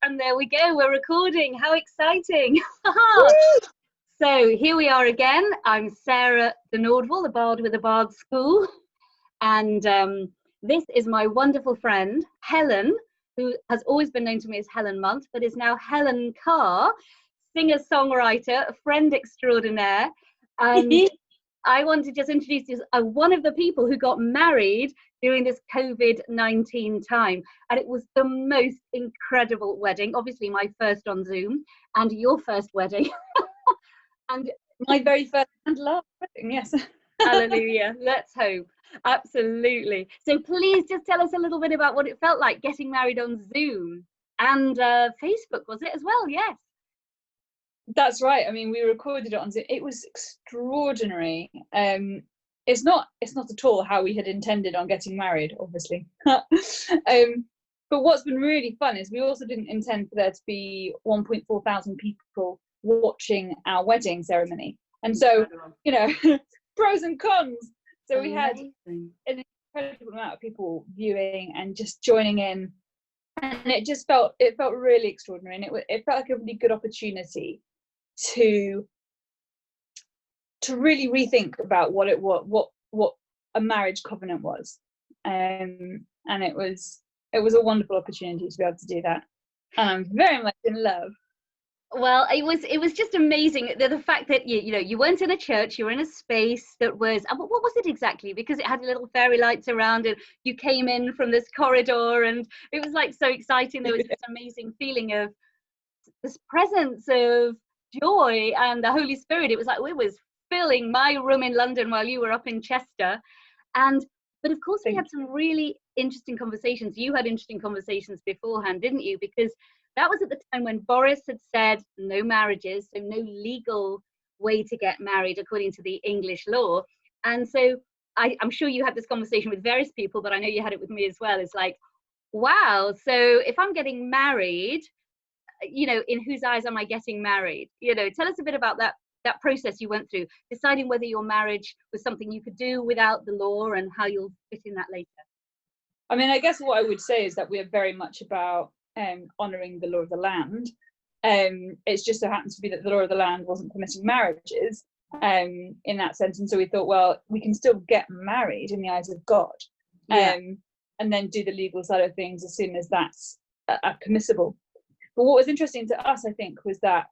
And there we go, we're recording. How exciting. So here we are again. I'm Sarah the Nordwall, the bard with a bard school. And this is my wonderful friend, Helen, who has always been known to me as Helen Munt, but is now Helen Carr, singer-songwriter, a friend extraordinaire. And I want to just introduce you as one of the people who got married during this COVID-19 time. And it was the most incredible wedding. Obviously, my first on Zoom, and your first wedding. And my very first and last wedding, yes. Hallelujah. Let's hope. Absolutely. So please just tell us a little bit about what it felt like getting married on Zoom and Facebook, was it as well? Yes. That's right. I mean, we recorded it on Zoom. It was extraordinary. It's not at all how we had intended on getting married, obviously. But what's been really fun is we also didn't intend for there to be 1.4 thousand people watching our wedding ceremony. And so, you know, pros and cons. So we had an incredible amount of people viewing and just joining in. And it felt really extraordinary. And it felt like a really good opportunity to really rethink about what a marriage covenant was, and it was a wonderful opportunity to be able to do that, and I'm very much in love. Well, it was just amazing, the fact that you weren't in a church, you were in a space that was, what was it exactly, because it had little fairy lights around it. You came in from this corridor and it was like so exciting. There was this amazing feeling of this presence of joy and the Holy Spirit. It was like it was filling my room in London while you were up in Chester. But of course we had some really interesting conversations. You had interesting conversations beforehand, didn't you? Because that was at the time when Boris had said no marriages, so no legal way to get married according to the English law. And so I'm sure you had this conversation with various people, but I know you had it with me as well. It's like, wow, so if I'm getting married, in whose eyes am I getting married? Tell us a bit about that process you went through, deciding whether your marriage was something you could do without the law and how you'll fit in that later. I mean, I guess what I would say is that we are very much about honouring the law of the land. It's just so happens to be that the law of the land wasn't permitting marriages in that sense, and so we thought, well, we can still get married in the eyes of God, and then do the legal side of things as soon as that's permissible. But what was interesting to us, I think, was that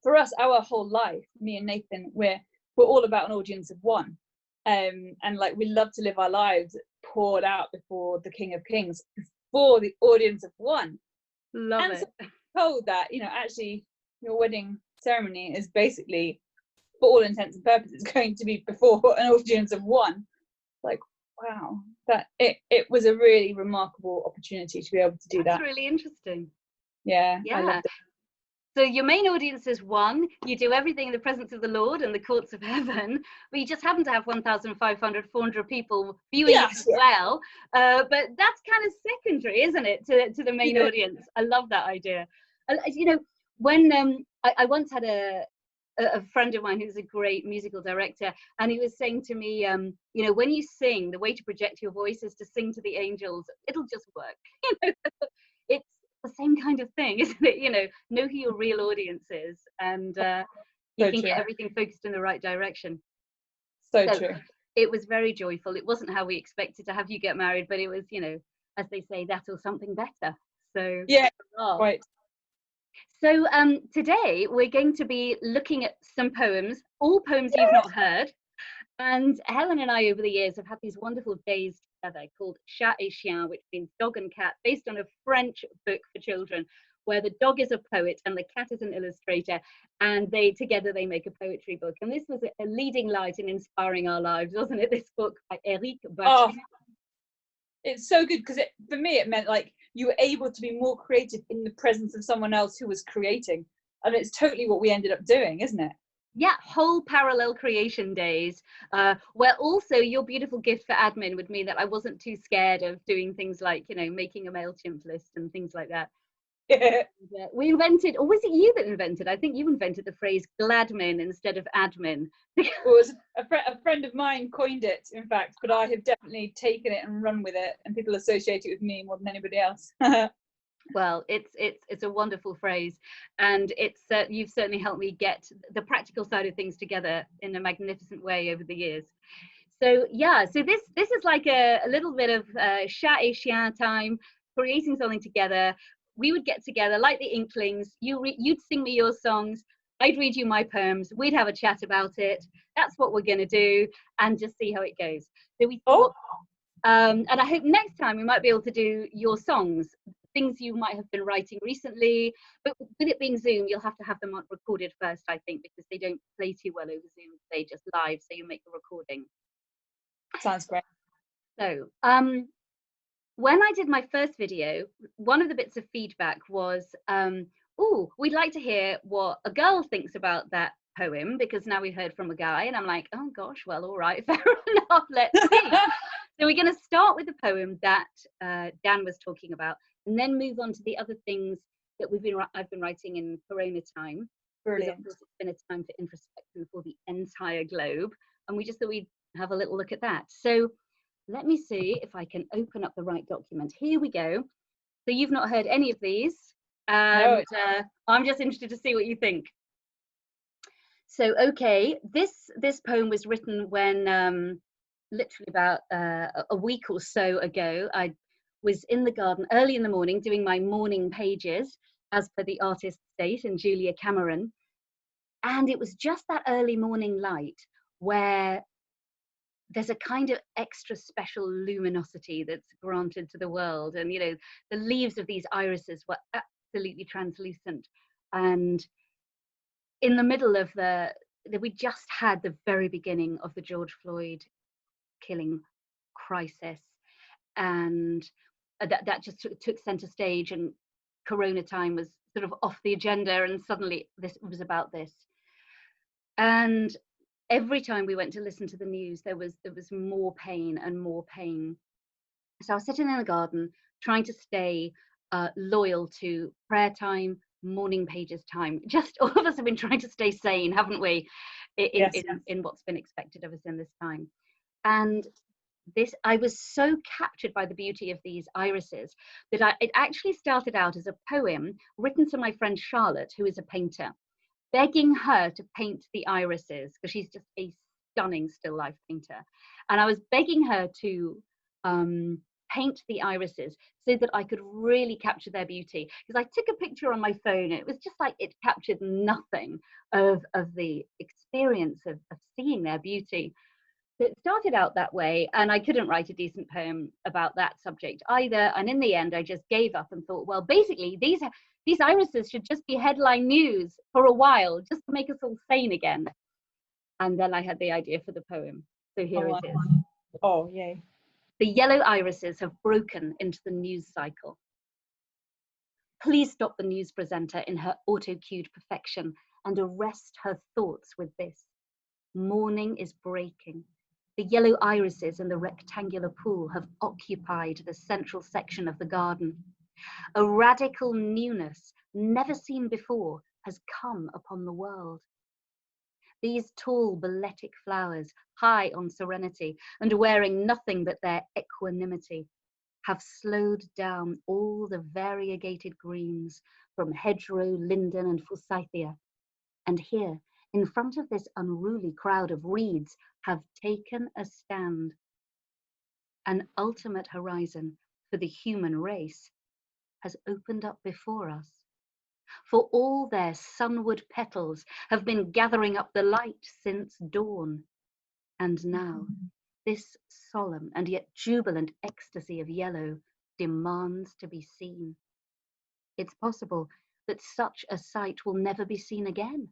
for us, our whole life, me and Nathan, we're all about an audience of one, and like we love to live our lives poured out before the King of Kings, before the audience of one. Love it. So told that actually your wedding ceremony is basically, for all intents and purposes, going to be before an audience of one. Like, wow, that it was a really remarkable opportunity to be able to do that. That's really interesting. Yeah. I loved it. So your main audience is one, you do everything in the presence of the Lord and the courts of heaven, but you just happen to have 1,500, 400 people viewing it as well. But that's kind of secondary, isn't it, to the main audience? I love that idea. When I once had a friend of mine who's a great musical director, and he was saying to me, when you sing, the way to project your voice is to sing to the angels. It'll just work. It's the same kind of thing, isn't it? Know who your real audience is, and you can get everything focused in the right direction. So true. It was very joyful. It wasn't how we expected to have you get married, but it was, as they say, that or something better. So right. So today we're going to be looking at some poems, all poems you've not heard. And Helen and I over the years have had these wonderful days together called Chat et Chien, which means dog and cat, based on a French book for children, where the dog is a poet and the cat is an illustrator, and together they make a poetry book. And this was a leading light in inspiring our lives, wasn't it? This book by Eric Bachet. It's so good, because for me it meant like you were able to be more creative in the presence of someone else who was creating, and it's totally what we ended up doing, isn't it? Yeah, whole parallel creation days, where also your beautiful gift for admin would mean that I wasn't too scared of doing things like, making a MailChimp list and things like that. We invented, or was it you that invented? I think you invented the phrase gladmin instead of admin. It was a friend of mine coined it, in fact, but I have definitely taken it and run with it, and people associate it with me more than anybody else. Well, it's a wonderful phrase, and it's you've certainly helped me get the practical side of things together in a magnificent way over the years. So yeah, so this is like a little bit of chat et chien time, creating something together. We would get together like the Inklings. You'd sing me your songs. I'd read you my poems. We'd have a chat about it. That's what we're going to do, and just see how it goes. So we thought, and I hope next time we might be able to do your songs, things you might have been writing recently. But with it being Zoom, you'll have to have them recorded first, I think, because they don't play too well over Zoom. They just live, so you make a recording. Sounds great. So when I did my first video, one of the bits of feedback was, oh, we'd like to hear what a girl thinks about that poem, because now we've heard from a guy. And I'm like, oh gosh, well, all right, fair enough, let's see. So we're going to start with the poem that Dan was talking about, and then move on to the other things that I've been writing in Corona time. Brilliant. Because of course it's been a time for introspection for the entire globe, and we just thought we'd have a little look at that. So let me see if I can open up the right document. Here we go. So you've not heard any of these, and no. I'm just interested to see what you think. So okay, this poem was written when literally about a week or so ago. I was in the garden early in the morning doing my morning pages as per the artist's date and Julia Cameron, and it was just that early morning light where there's a kind of extra special luminosity that's granted to the world. And, you know, the leaves of these irises were absolutely translucent. And in the middle of we just had the very beginning of the George Floyd killing crisis. And that just took center stage, and Corona time was sort of off the agenda. And suddenly this was about this. And every time we went to listen to the news, there was more pain and more pain. So I was sitting in the garden trying to stay loyal to prayer time, morning pages time. Just all of us have been trying to stay sane, haven't we, in what's been expected of us in this time. And I was so captured by the beauty of these irises that it actually started out as a poem written to my friend Charlotte, who is a painter, begging her to paint the irises, because she's just a stunning still life painter. And I was begging her to paint the irises so that I could really capture their beauty. Because I took a picture on my phone, and it was just like it captured nothing of the experience of seeing their beauty. So it started out that way, and I couldn't write a decent poem about that subject either. And in the end, I just gave up and thought, well, basically, these irises should just be headline news for a while, just to make us all sane again. And then I had the idea for the poem. So here it is. Oh, yay. The yellow irises have broken into the news cycle. Please stop the news presenter in her auto-cued perfection and arrest her thoughts with this. Morning is breaking. The yellow irises in the rectangular pool have occupied the central section of the garden. A radical newness, never seen before, has come upon the world. These tall balletic flowers, high on serenity and wearing nothing but their equanimity, have slowed down all the variegated greens from hedgerow, linden and forsythia. And here, in front of this unruly crowd of reeds, have taken a stand. An ultimate horizon for the human race has opened up before us. For all their sunward petals have been gathering up the light since dawn. And now, this solemn and yet jubilant ecstasy of yellow demands to be seen. It's possible that such a sight will never be seen again.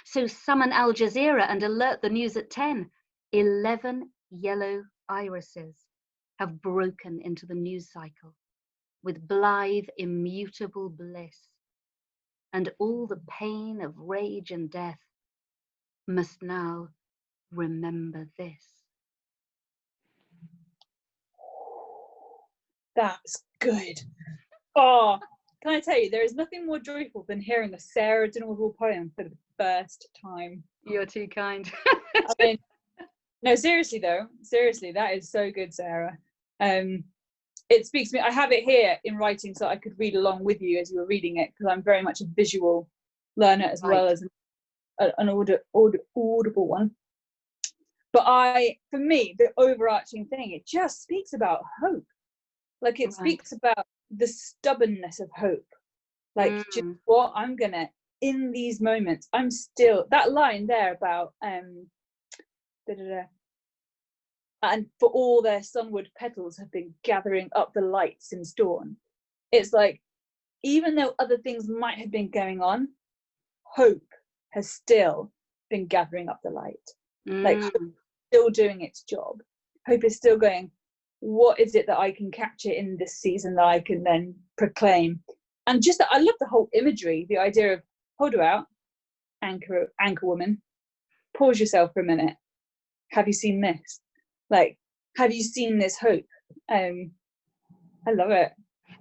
So summon Al Jazeera and alert the news at 10. 11 yellow irises have broken into the news cycle with blithe, immutable bliss. And all the pain of rage and death must now remember this. That's good. Oh, can I tell you, there is nothing more joyful than hearing a Sarah Nordwall poem for the first time. You're too kind. I mean, no, seriously though, seriously, that is so good, Sarah. it speaks to me. I have it here in writing so I could read along with you as you were reading it, because I'm very much a visual learner as well as an audible one. But for me, the overarching thing, it just speaks about hope. Like it speaks about the stubbornness of hope. Like just what I'm gonna, in these moments, I'm still, that line there about and for all their sunward petals have been gathering up the light since dawn. It's like, even though other things might have been going on, hope has still been gathering up the light. Like hope is still doing its job. Hope is still going, what is it that I can capture in this season that I can then proclaim? And just I love the whole imagery, the idea of hold her out, anchor woman, pause yourself for a minute. Have you seen this? Like, have you seen this hope? I love it.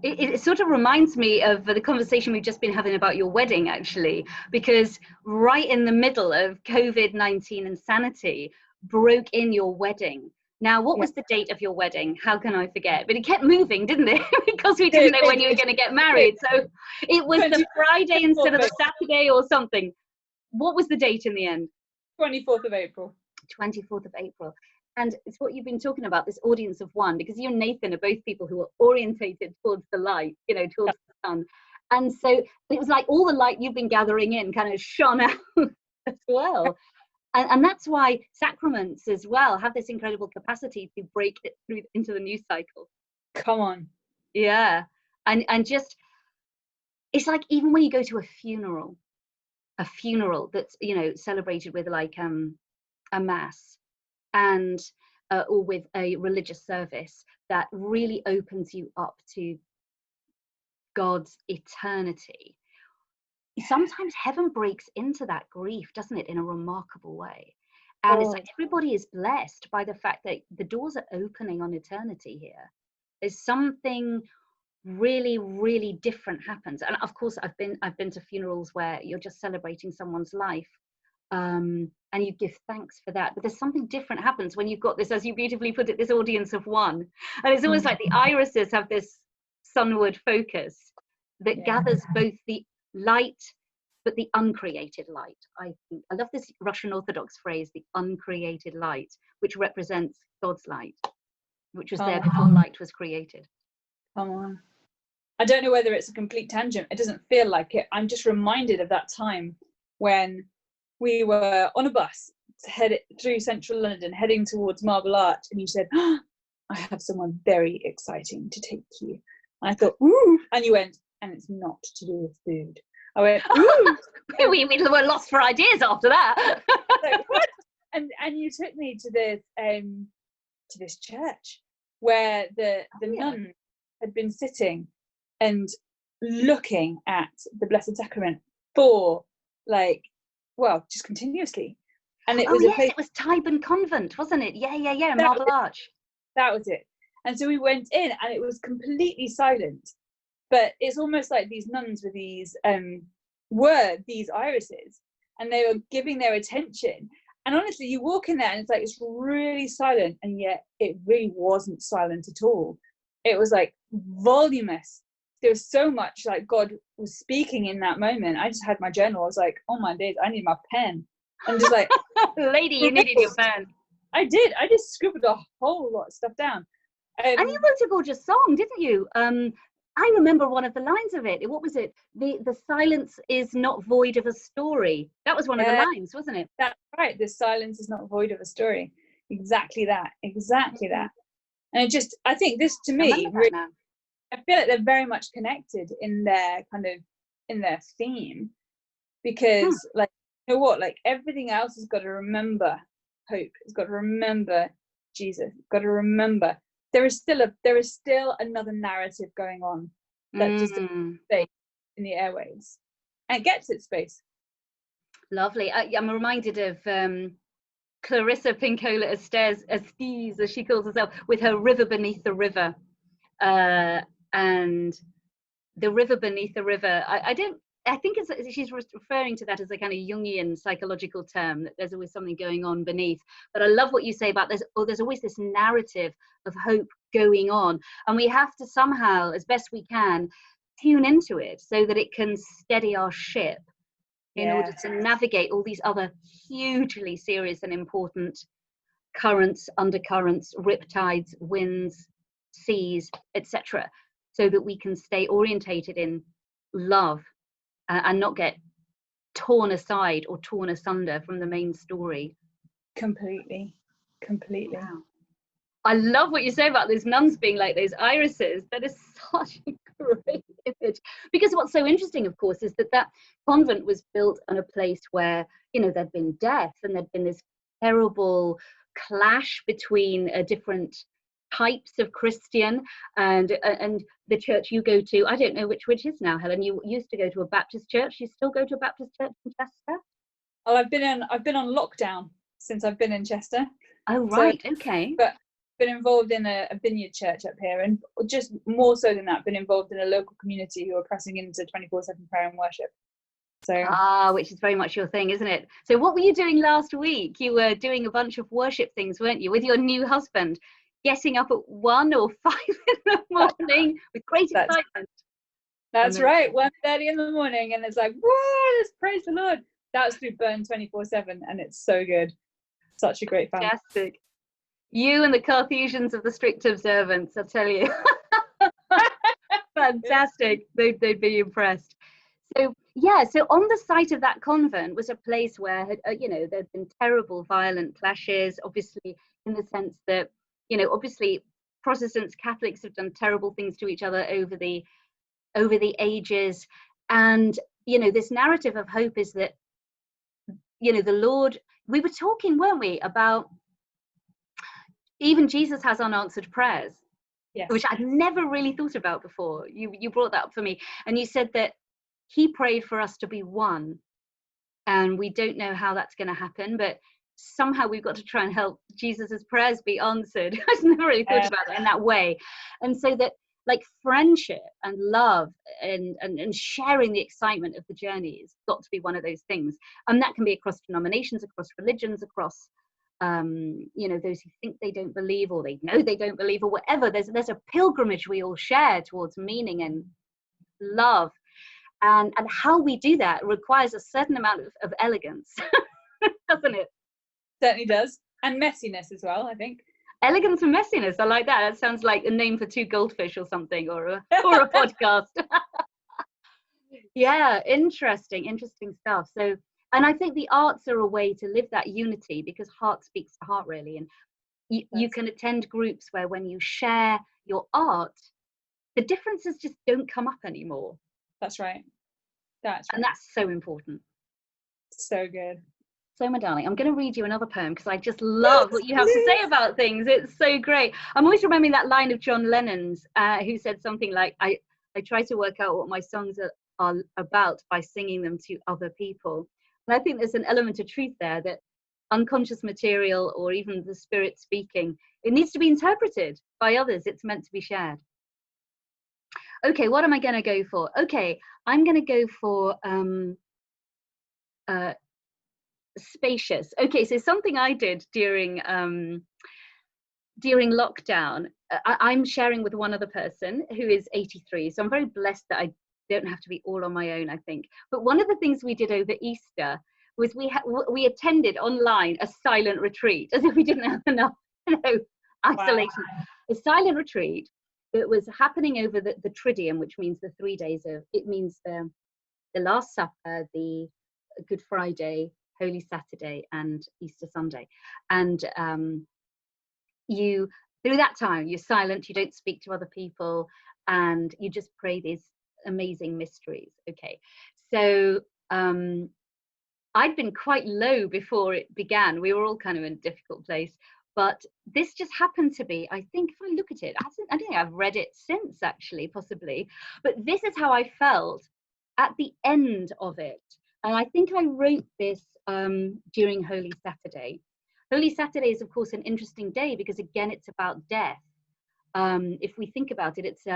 It sort of reminds me of the conversation we've just been having about your wedding, actually, because right in the middle of COVID-19 insanity broke in your wedding. Now, what was the date of your wedding? How can I forget? But it kept moving, didn't it? Because we didn't know when you were going to get married. So it was the Friday instead of the Saturday or something. What was the date in the end? 24th of April. 24th of April. And it's what you've been talking about, this audience of one, because you and Nathan are both people who are orientated towards the light, you know, towards the sun. And so it was like all the light you've been gathering in kind of shone out as well. And that's why sacraments as well have this incredible capacity to break it through into the news cycle. Come on. Yeah. And just, it's like even when you go to a funeral that's, you know, celebrated with like a mass and or with a religious service that really opens you up to God's eternity. Sometimes heaven breaks into that grief, doesn't it, in a remarkable way. And it's like everybody is blessed by the fact that the doors are opening on eternity here. There's something really, really different happens. And of course, I've been to funerals where you're just celebrating someone's life, and you give thanks for that. But there's something different happens when you've got this, as you beautifully put it, this audience of one. And it's almost like the irises have this sunward focus that gathers both the light but the uncreated light. I love this Russian Orthodox phrase, the uncreated light, which represents God's light, which was there before light was created. Come on. I don't know whether it's a complete tangent. It doesn't feel like it. I'm just reminded of that time when we were on a bus headed through central London, heading towards Marble Arch, and you said, I have someone very exciting to take you. And I thought, ooh, and you went, and it's not to do with food. I went, ooh. we were lost for ideas after that. Like, what? And you took me to this church where the nun had been sitting and looking at the Blessed Sacrament for just continuously. And it was a place. It was Tyburn convent, wasn't it? Yeah, Marble Arch. That was it. And so we went in and it was completely silent. But it's almost like these nuns with these these irises, and they were giving their attention. And honestly, you walk in there and it's like it's really silent, and yet it really wasn't silent at all. It was like voluminous. There was so much like God was speaking in that moment. I just had my journal. I was like, oh my days, I need my pen. And just like, lady, you needed your pen. I did. I just scribbled a whole lot of stuff down. And you wrote a gorgeous song, didn't you? I remember one of the lines of it. What was it? The silence is not void of a story. That was one of the lines, wasn't it? That's right. The silence is not void of a story. Exactly that. And I think this to me, really, I feel like they're very much connected in their theme, because like, you know what, like everything else has got to remember hope. It's got to remember Jesus. It's got to remember there is still another narrative going on that just stays in the airwaves, and it gets its space. Lovely. I'm reminded of Clarissa Pinkola Estes, as she calls herself, with her River Beneath the River, and the river beneath the river. I don't I think she's referring to that as a kind of Jungian psychological term, that there's always something going on beneath. But I love what you say about there's always this narrative of hope going on, and we have to somehow, as best we can, tune into it so that it can steady our ship in order to navigate all these other hugely serious and important currents, undercurrents, riptides, winds, seas, etc., so that we can stay orientated in love and not get torn aside or torn asunder from the main story. Completely. Wow. I love what you say about those nuns being like those irises. That is such a great image. Because what's so interesting, of course, is that convent was built on a place where, there'd been death and there'd been this terrible clash between different types of Christian, and the church you go to, I don't know which is now, Helen. You used to go to a Baptist church. You still go to a Baptist church in Chester? Well, I've been on lockdown since I've been in Chester. Oh, right. So, okay. But been involved in a vineyard church up here, and just more so than that, been involved in a local community who are pressing into 24/7 prayer and worship. So which is very much your thing, isn't it? So what were you doing last week? You were doing a bunch of worship things, weren't you, with your new husband, getting up at 1 or 5 in the morning with great excitement? That's right, 1:30 in the morning, and it's like, whoa, let's praise the Lord. That's through Burn 24/7, and it's so good. Such a great family. Fantastic. You and the Carthusians of the strict observance, I'll tell you. Fantastic. They'd be impressed. So on the site of that convent was a place where, there'd been terrible violent clashes, obviously, in the sense that, obviously Protestants, Catholics have done terrible things to each other over the ages. And, this narrative of hope is that, the Lord, we were talking, weren't we, about even Jesus has unanswered prayers, which I'd never really thought about before. You brought that up for me, and you said that he prayed for us to be one, and we don't know how that's going to happen, but somehow we've got to try and help Jesus's prayers be answered. I've never really thought about it in that way. And so that, like, friendship and love and sharing the excitement of the journey has got to be one of those things, and that can be across denominations, across religions, across those who think they don't believe, or they know they don't believe, or whatever. There's a pilgrimage we all share towards meaning and love, and how we do that requires a certain amount of elegance, doesn't it? Certainly does. And messiness as well, I think. Elegance and messiness, I like that. That sounds like a name for two goldfish or something, or a podcast. Yeah, interesting stuff. So, and I think the arts are a way to live that unity, because heart speaks to heart, really. And you can attend groups where, when you share your art, the differences just don't come up anymore. That's right. And that's so important. So good. So, my darling, I'm going to read you another poem, because I just love what you have to say about things. It's so great. I'm always remembering that line of John Lennon's, who said something like, I try to work out what my songs are about by singing them to other people. And I think there's an element of truth there, that unconscious material, or even the spirit speaking, it needs to be interpreted by others. It's meant to be shared. Okay, what am I going to go for? Okay, I'm going to go for Spacious. Okay, so something I did during lockdown, I'm sharing with one other person who is 83, so I'm very blessed that I don't have to be all on my own, I think. But one of the things we did over Easter was we attended online a silent retreat, as if we didn't have enough isolation. Wow. A silent retreat that was happening over the Triduum, which means the 3 days of, it means the Last Supper, the Good Friday, Holy Saturday, and Easter Sunday. And you, through that time, you're silent, you don't speak to other people, and you just pray these amazing mysteries. Okay, so I'd been quite low before it began. We were all kind of in a difficult place, but this just happened to be, I think, if I look at it, I don't think I've read it since, actually, possibly, but this is how I felt at the end of it. And I think I wrote this during Holy Saturday. Holy Saturday is, of course, an interesting day, because, again, it's about death. If we think about it, it's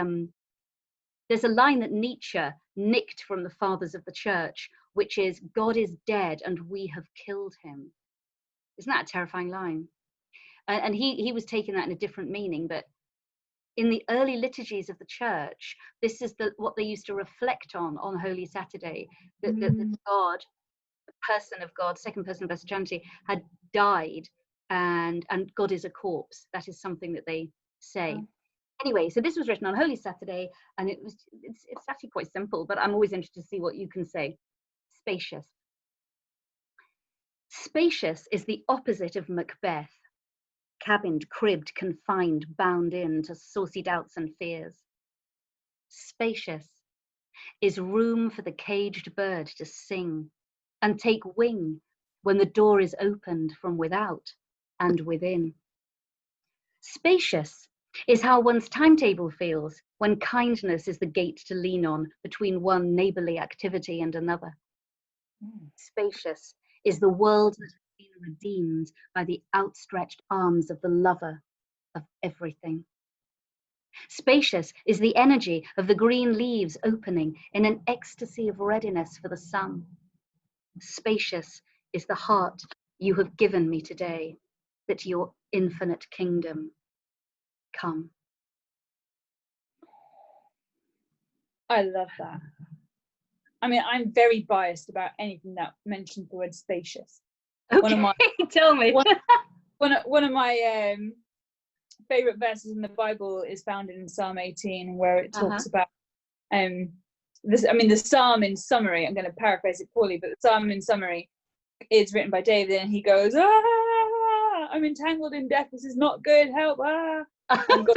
There's a line that Nietzsche nicked from the fathers of the church, which is, God is dead and we have killed him. Isn't that a terrifying line? And he was taking that in a different meaning, but in the early liturgies of the church, this is what they used to reflect on Holy Saturday, that God, the person of God, second person of Trinity, had died, and God is a corpse. That is something that they say. Wow. Anyway, so this was written on Holy Saturday, and it's actually quite simple, but I'm always interested to see what you can say. Spacious. Spacious is the opposite of Macbeth. Cabined, cribbed, confined, bound in to saucy doubts and fears. Spacious is room for the caged bird to sing and take wing when the door is opened from without and within. Spacious is how one's timetable feels when kindness is the gate to lean on between one neighbourly activity and another. Spacious is the world that has been redeemed by the outstretched arms of the lover of everything. Spacious is the energy of the green leaves opening in an ecstasy of readiness for the sun. Spacious is the heart you have given me today, that your infinite kingdom come. I love that. I mean, I'm very biased about anything that mentions the word spacious. Okay, tell me. One of my favorite verses in the Bible is found in Psalm 18, where it talks about this. I mean, the psalm in summary, I'm going to paraphrase it poorly, but the psalm in summary is written by David, and he goes, I'm entangled in death, this is not good, help, and God,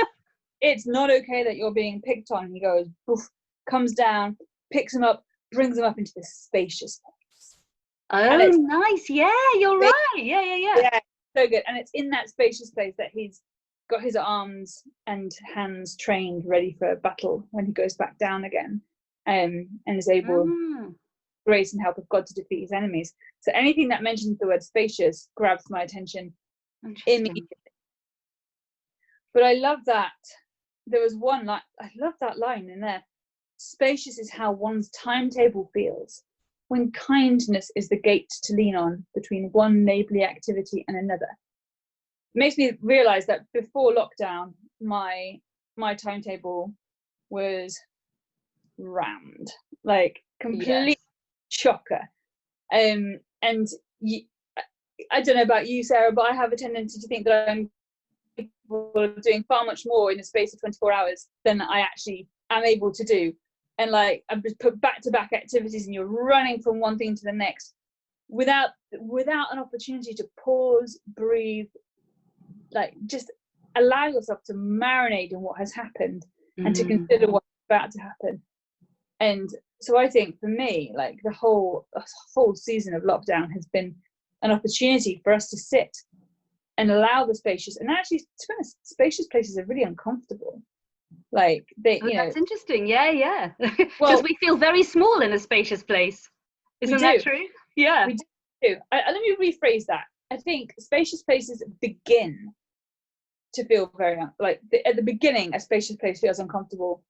it's not okay that you're being picked on. And he goes, poof, comes down, picks him up, brings him up into this spacious place. Oh, nice. Yeah, you're right. Yeah, so good. And it's in that spacious place that he's got his arms and hands trained, ready for battle when he goes back down again, and is able, grace and help of God, to defeat his enemies. So anything that mentions the word spacious grabs my attention immediately. But I love that there was one, like, I love that line in there. Spacious is how one's timetable feels when kindness is the gate to lean on between one neighbourly activity and another. It makes me realise that before lockdown, my timetable was rammed, like complete shocker. And I don't know about you, Sarah, but I have a tendency to think that I'm capable of doing far much more in the space of 24 hours than I actually am able to do. And like, I'm just put back-to-back activities, and you're running from one thing to the next without an opportunity to pause, breathe, like just allow yourself to marinate in what has happened and to consider what's about to happen. And so I think for me, like the whole season of lockdown has been an opportunity for us to sit and allow the spacious, and actually, to be honest, spacious places are really uncomfortable. Like that's interesting. Yeah. Because we feel very small in a spacious place. Isn't that true? Yeah. We do. Let me rephrase that. I think spacious places begin to feel very at the beginning, a spacious place feels uncomfortable,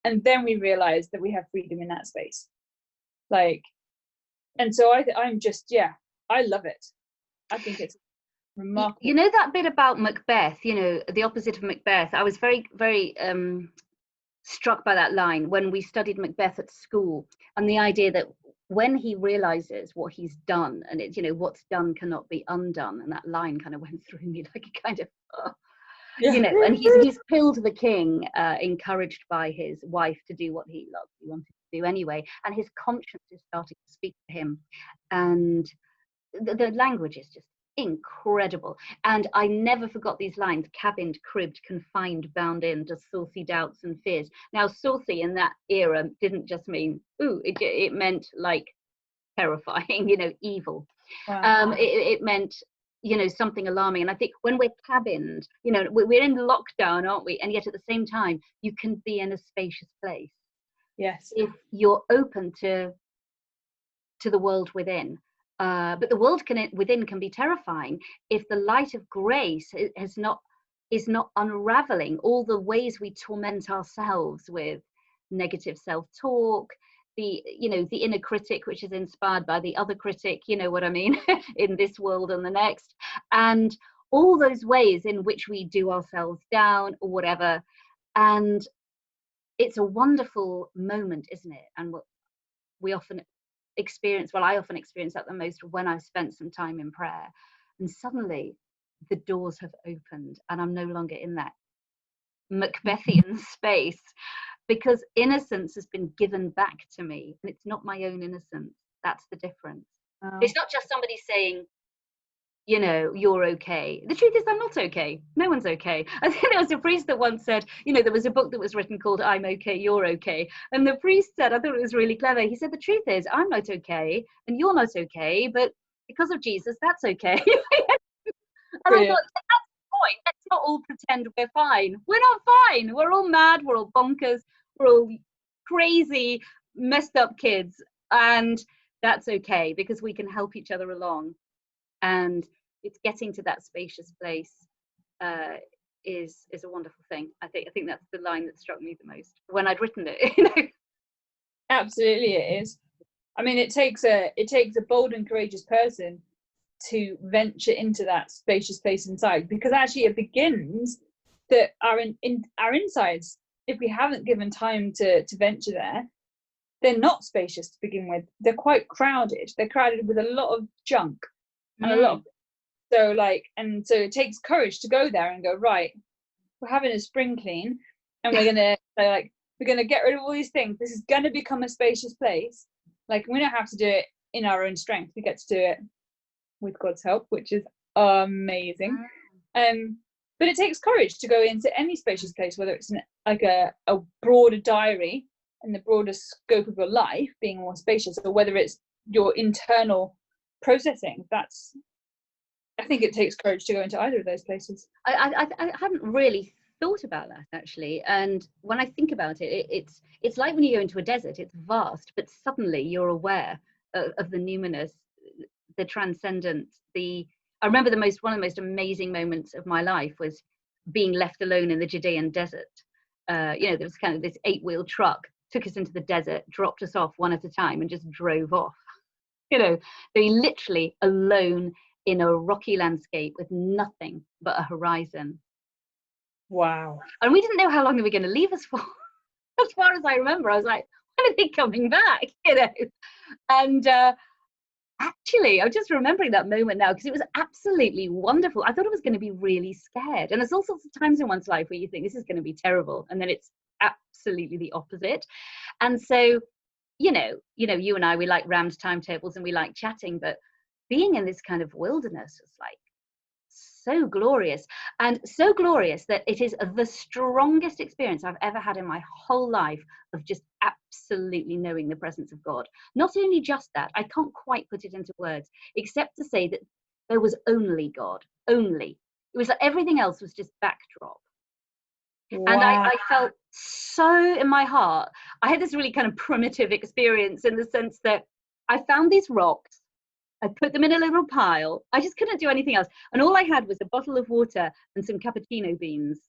and then we realize that we have freedom in that space. Like, and so I'm just I love it. I think it's remarkable. You know that bit about Macbeth, the opposite of Macbeth. I was very, very struck by that line when we studied Macbeth at school, and the idea that when he realizes what he's done, and it's, what's done cannot be undone, and that line kind of went through me like a kind of, and he's killed the king, encouraged by his wife to do what he loved, he wanted to do anyway, and his conscience is starting to speak to him, and the language is just incredible. And I never forgot these lines: cabined, cribbed, confined, bound in to saucy doubts and fears. Now, saucy in that era didn't just mean it meant like terrifying, evil. Wow. It meant something alarming. And I think when we're cabined, we're in lockdown, aren't we? And yet at the same time, you can be in a spacious place. Yes. If you're open to the world within. But the world within can be terrifying if the light of grace is not unraveling all the ways we torment ourselves with negative self-talk, the the inner critic, which is inspired by the other critic, you know what I mean, in this world and the next, and all those ways in which we do ourselves down or whatever. And it's a wonderful moment, isn't it? And what we often experience, well, I often experience that the most when I've spent some time in prayer, and suddenly the doors have opened and I'm no longer in that Macbethian space, because innocence has been given back to me, and it's not my own innocence. That's the difference. It's not just somebody saying, you're okay. The truth is, I'm not okay. No one's okay. I think there was a priest that once said, there was a book that was written called I'm Okay, You're Okay. And the priest said, I thought it was really clever. He said, the truth is, I'm not okay and you're not okay, but because of Jesus, that's okay. And I thought, that's the point. Let's not all pretend we're fine. We're not fine. We're all mad. We're all bonkers. We're all crazy, messed up kids. And that's okay, because we can help each other along. And it's getting to that spacious place is a wonderful thing. I think that's the line that struck me the most when I'd written it. Absolutely, it is. I mean, it takes a bold and courageous person to venture into that spacious place inside, because actually it begins that our insides, if we haven't given time to venture there, they're not spacious to begin with. They're quite crowded. They're crowded with a lot of junk and a lot of, so it takes courage to go there and go, right, we're having a spring clean and we're gonna get rid of all these things. This is gonna become a spacious place. Like, we don't have to do it in our own strength. We get to do it with God's help, which is amazing. But it takes courage to go into any spacious place, whether it's a broader diary and the broader scope of your life being more spacious, or whether it's your internal processing. I think it takes courage to go into either of those places. I hadn't really thought about that, actually. And when I think about it, it's like when you go into a desert. It's vast, but suddenly you're aware of the numinous, the transcendent. I remember one of the most amazing moments of my life was being left alone in the Judean desert. There was kind of this 8-wheel truck, took us into the desert, dropped us off one at a time, and just drove off. They literally alone in a rocky landscape with nothing but a horizon. Wow. And we didn't know how long they were going to leave us for. As far as I remember, I was like, when are they coming back? And actually, I'm just remembering that moment now, because it was absolutely wonderful. I thought it was going to be really scared. And there's all sorts of times in one's life where you think this is going to be terrible, and then it's absolutely the opposite. And so, you and I, we like rammed timetables and we like chatting, but being in this kind of wilderness is like so glorious, and so glorious that it is the strongest experience I've ever had in my whole life of just absolutely knowing the presence of God. Not only just that, I can't quite put it into words, except to say that there was only God, only. It was like everything else was just backdrop. Wow. And I felt so in my heart. I had this really kind of primitive experience in the sense that I found these rocks, I put them in a little pile. I just couldn't do anything else. And all I had was a bottle of water and some cappuccino beans.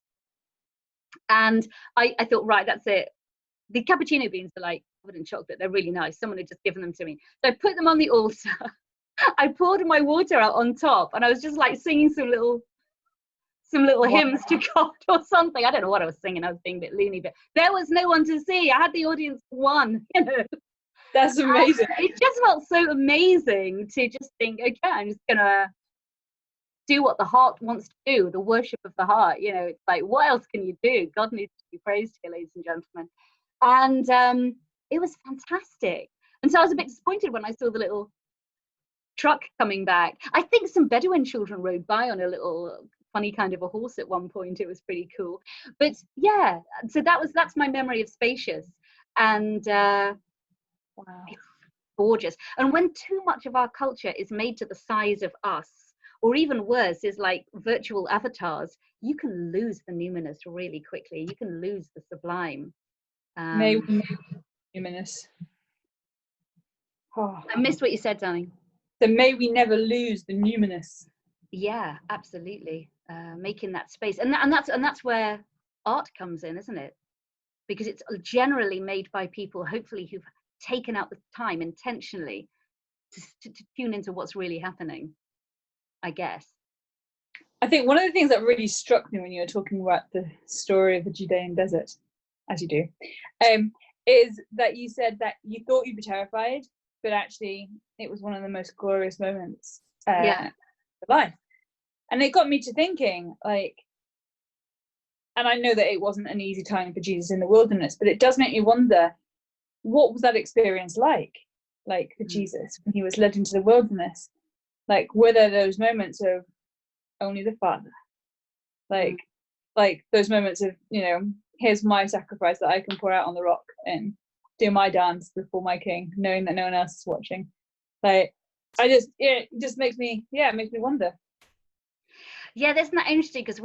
And I thought, right, that's it. The cappuccino beans are like covered in chocolate. They're really nice. Someone had just given them to me. So I put them on the altar. I poured my water out on top, and I was just like singing some little hymns to God or something. I don't know what I was singing. I was being a bit loony, but there was no one to see. I had the audience one, That's amazing. It just felt so amazing to just think, okay, I'm just gonna do what the heart wants to do, the worship of the heart. It's like, what else can you do? God needs to be praised here, ladies and gentlemen. And it was fantastic. And so I was a bit disappointed when I saw the little truck coming back. I think some Bedouin children rode by on a little funny kind of a horse at one point. It was pretty cool. But yeah, so that's my memory of Spacious. And wow, it's gorgeous. And when too much of our culture is made to the size of us, or even worse, is like virtual avatars, you can lose the numinous really quickly. You can lose the sublime. May we never numinous. Oh. I missed what you said, darling. So may we never lose the numinous. Yeah, absolutely. Making that space, and that's where art comes in, isn't it? because it's generally made by people, hopefully, who've taken out the time intentionally to tune into what's really happening, I guess. I think one of the things that really struck me when you were talking about the story of the Judean desert, as you do, is that you said that you thought you'd be terrified, but actually it was one of the most glorious moments of life. And it got me to thinking, like, and I know that it wasn't an easy time for Jesus in the wilderness, but it does make me wonder, what was that experience like for Jesus when he was led into the wilderness? Like, were there those moments of only the Father, like those moments of, you know, here's my sacrifice that I can pour out on the rock and do my dance before my king, knowing that no one else is watching? Like, it just makes me wonder. Yeah, that's not interesting, because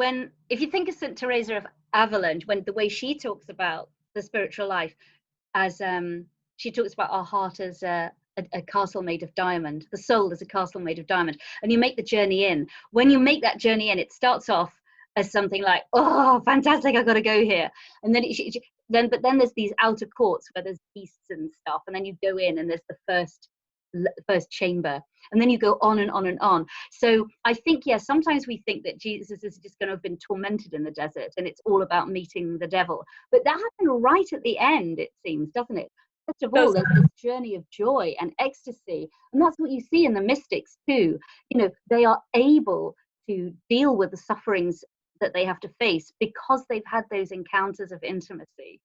if you think of St. Teresa of Avila, when the way she talks about the spiritual life, as she talks about our heart as a castle made of diamond, the soul is a castle made of diamond, and you make the journey in. When you make that journey in, it starts off as something like, oh, fantastic, I've got to go here, and then but then there's these outer courts where there's beasts and stuff, and then you go in and there's the first chamber, and then you go on and on and on. So I think, yes, sometimes we think that Jesus is just going to have been tormented in the desert and it's all about meeting the devil, but that happened right at the end, it seems, doesn't it? First of all, there's this journey of joy and ecstasy, and that's what you see in the mystics too. You know, they are able to deal with the sufferings that they have to face because they've had those encounters of intimacy,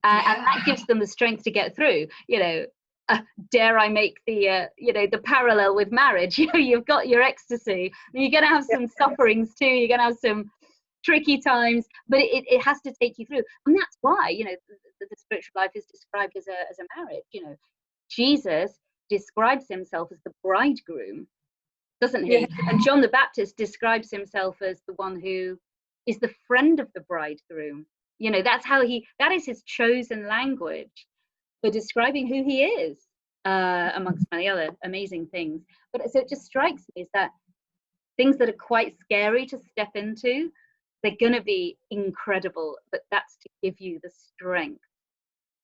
and that gives them the strength to get through. You know, dare I make the parallel with marriage? You've got your ecstasy, and you're going to have some sufferings too. You're going to have some tricky times, but it has to take you through, and that's why, you know, the spiritual life is described as a marriage. You know, Jesus describes himself as the bridegroom, doesn't he? And John the Baptist describes himself as the one who is the friend of the bridegroom. You know, that is his chosen language for describing who he is, amongst many other amazing things. But so it just strikes me is that things that are quite scary to step into, they're going to be incredible, but that's to give you the strength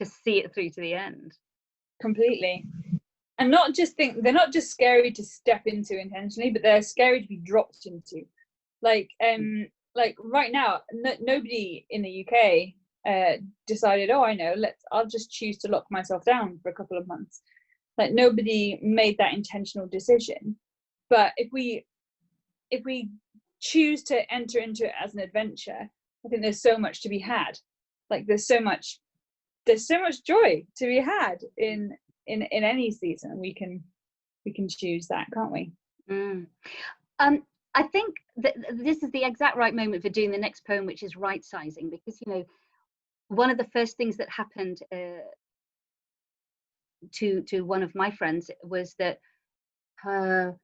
to see it through to the end. Completely. And they're not just scary to step into intentionally, but they're scary to be dropped into. Like right now, nobody in the UK decided, oh, I know, I'll just choose to lock myself down for a couple of months. Like, nobody made that intentional decision. But if we choose to enter into it as an adventure, I think there's so much to be had. Like, there's so much joy to be had in any season. We can choose that, can't we? I think that this is the exact right moment for doing the next poem, which is Rightsizing, because, you know, one of the first things that happened to one of my friends was that her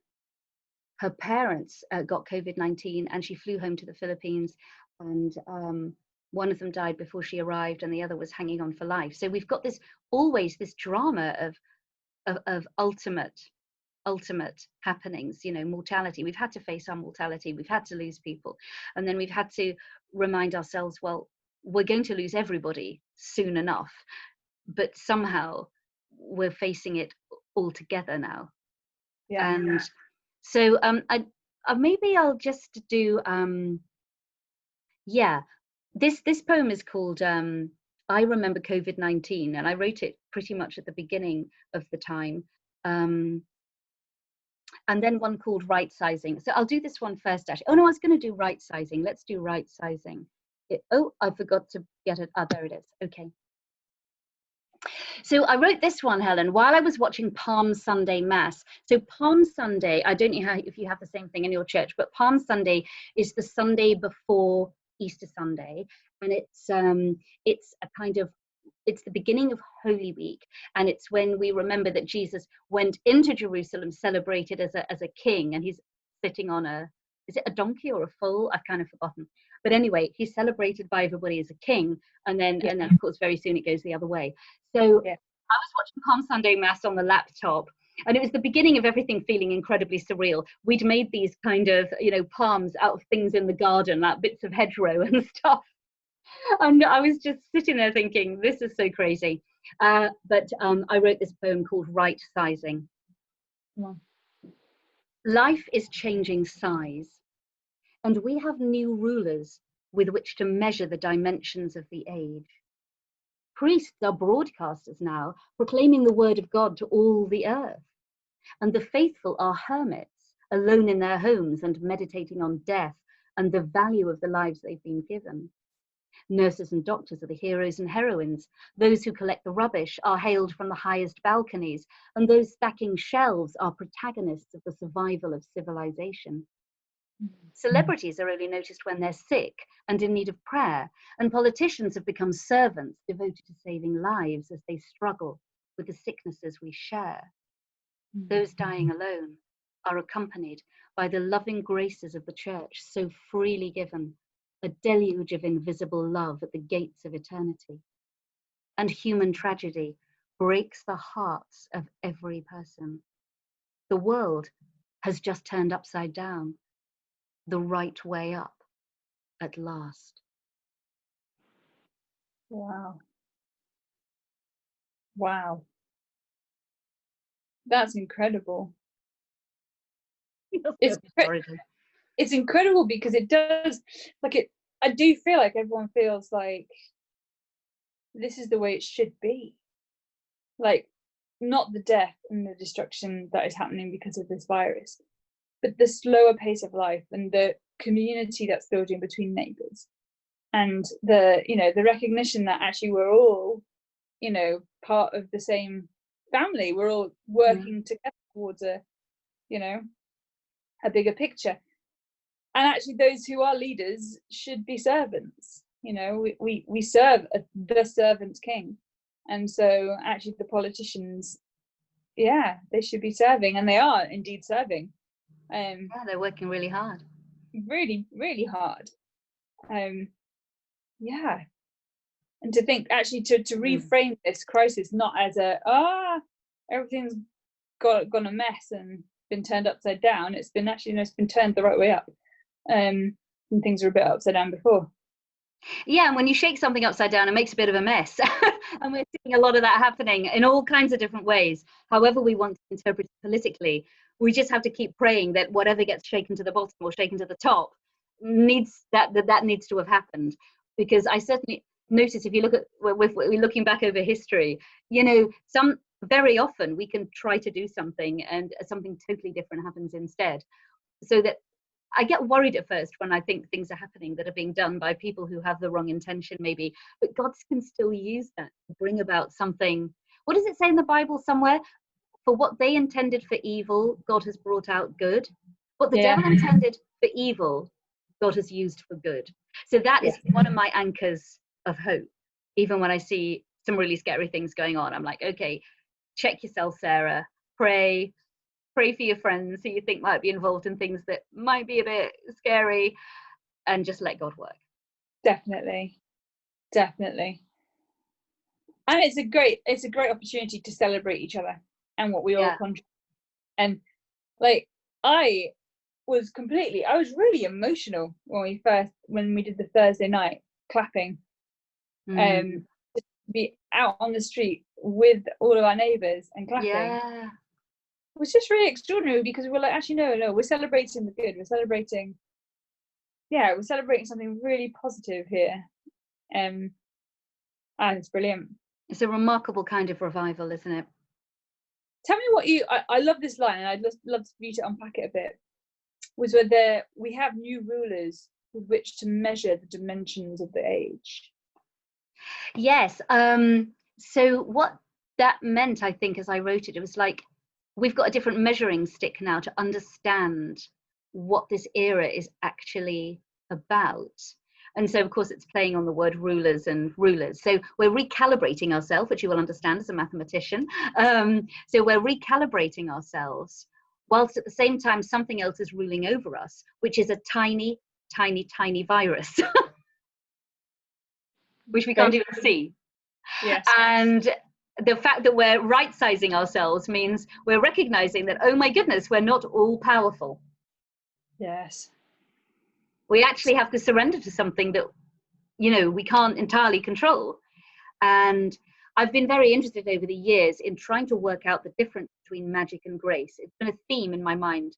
parents got COVID-19, and she flew home to the Philippines, and one of them died before she arrived and the other was hanging on for life. So we've got always this drama of ultimate happenings, you know, mortality. We've had to face our mortality, we've had to lose people, and then we've had to remind ourselves, well, we're going to lose everybody soon enough, but somehow we're facing it all together now. And so maybe I'll just do this poem is called I Remember COVID-19, and I wrote it pretty much at the beginning of the time, and then one called Rightsizing. So I'll do this one first, actually. Oh no, I was going to do Rightsizing. Let's do Rightsizing. I forgot to get it. Oh, there it is. Okay. So I wrote this one, Helen, while I was watching Palm Sunday Mass. So Palm Sunday, I don't know if you have the same thing in your church, but Palm Sunday is the Sunday before Easter Sunday, and it's the beginning of Holy Week, and it's when we remember that Jesus went into Jerusalem celebrated as a king, and he's sitting on is it a donkey or a foal? I've kind of forgotten. But anyway, he's celebrated by everybody as a king, and then of course very soon it goes the other way. So I was watching Palm Sunday Mass on the laptop, and it was the beginning of everything feeling incredibly surreal. We'd made these kind of, you know, palms out of things in the garden, like bits of hedgerow and stuff. And I was just sitting there thinking, this is so crazy. But I wrote this poem called Rightsizing. Wow. Life is changing size, and we have new rulers with which to measure the dimensions of the age. Priests are broadcasters now, proclaiming the word of God to all the earth. And the faithful are hermits, alone in their homes and meditating on death and the value of the lives they've been given. Nurses and doctors are the heroes and heroines. Those who collect the rubbish are hailed from the highest balconies, and those stacking shelves are protagonists of the survival of civilization. Celebrities are only noticed when they're sick and in need of prayer, and politicians have become servants devoted to saving lives as they struggle with the sicknesses we share. Those dying alone are accompanied by the loving graces of the church so freely given, a deluge of invisible love at the gates of eternity. And human tragedy breaks the hearts of every person. The world has just turned upside down, the right way up at last. Wow. Wow. That's incredible. It's incredible because it does, like, it, I do feel like everyone feels like this is the way it should be. Like, not the death and the destruction that is happening because of this virus, but the slower pace of life and the community that's building between neighbours, and the, you know, the recognition that actually we're all, you know, part of the same family. We're all working together towards a, you know, a bigger picture. And actually those who are leaders should be servants. You know, we serve the servant king. And so actually the politicians, yeah, they should be serving, and they are indeed serving. Yeah, they're working really hard. Really, really hard. Yeah. And to think actually to reframe this crisis not as a everything's gone a mess and been turned upside down. It's been actually, you know, it's been turned the right way up. And things were a bit upside down before. Yeah, and when you shake something upside down, it makes a bit of a mess. And we're seeing a lot of that happening in all kinds of different ways. However we want to interpret it politically, we just have to keep praying that whatever gets shaken to the bottom or shaken to the top needs that needs to have happened. Because I certainly notice, if you look at, we're looking back over history, you know, very often we can try to do something and something totally different happens instead. So that I get worried at first when I think things are happening that are being done by people who have the wrong intention, maybe, but God can still use that to bring about something. What does it say in the Bible somewhere? For what they intended for evil, God has brought out good. What the devil intended for evil, God has used for good. So that is one of my anchors of hope. Even when I see some really scary things going on, I'm like, okay, check yourself, Sarah, pray for your friends who you think might be involved in things that might be a bit scary, and just let God work. Definitely. And it's a great opportunity to celebrate each other and what we all contribute. And like, I was really emotional when we did the Thursday night clapping. To be out on the street with all of our neighbours and clapping. It was just really extraordinary, because we were like, actually no, we're celebrating the good. We're celebrating something really positive here. And it's brilliant. It's a remarkable kind of revival, isn't it? Tell me what I love this line, and I'd love for you to unpack it a bit. Was where we have new rulers with which to measure the dimensions of the age. Yes. So what that meant, I think, as I wrote it, it was like, we've got a different measuring stick now to understand what this era is actually about. And so, of course, it's playing on the word rulers and rulers. So we're recalibrating ourselves, which you will understand as a mathematician. So we're recalibrating ourselves, whilst at the same time something else is ruling over us, which is a tiny, tiny, tiny virus, which we can't even see. Yes. And the fact that we're right-sizing ourselves means we're recognizing that, oh my goodness, we're not all powerful. Yes. We actually have to surrender to something that, we can't entirely control. And I've been very interested over the years in trying to work out the difference between magic and grace. It's been a theme in my mind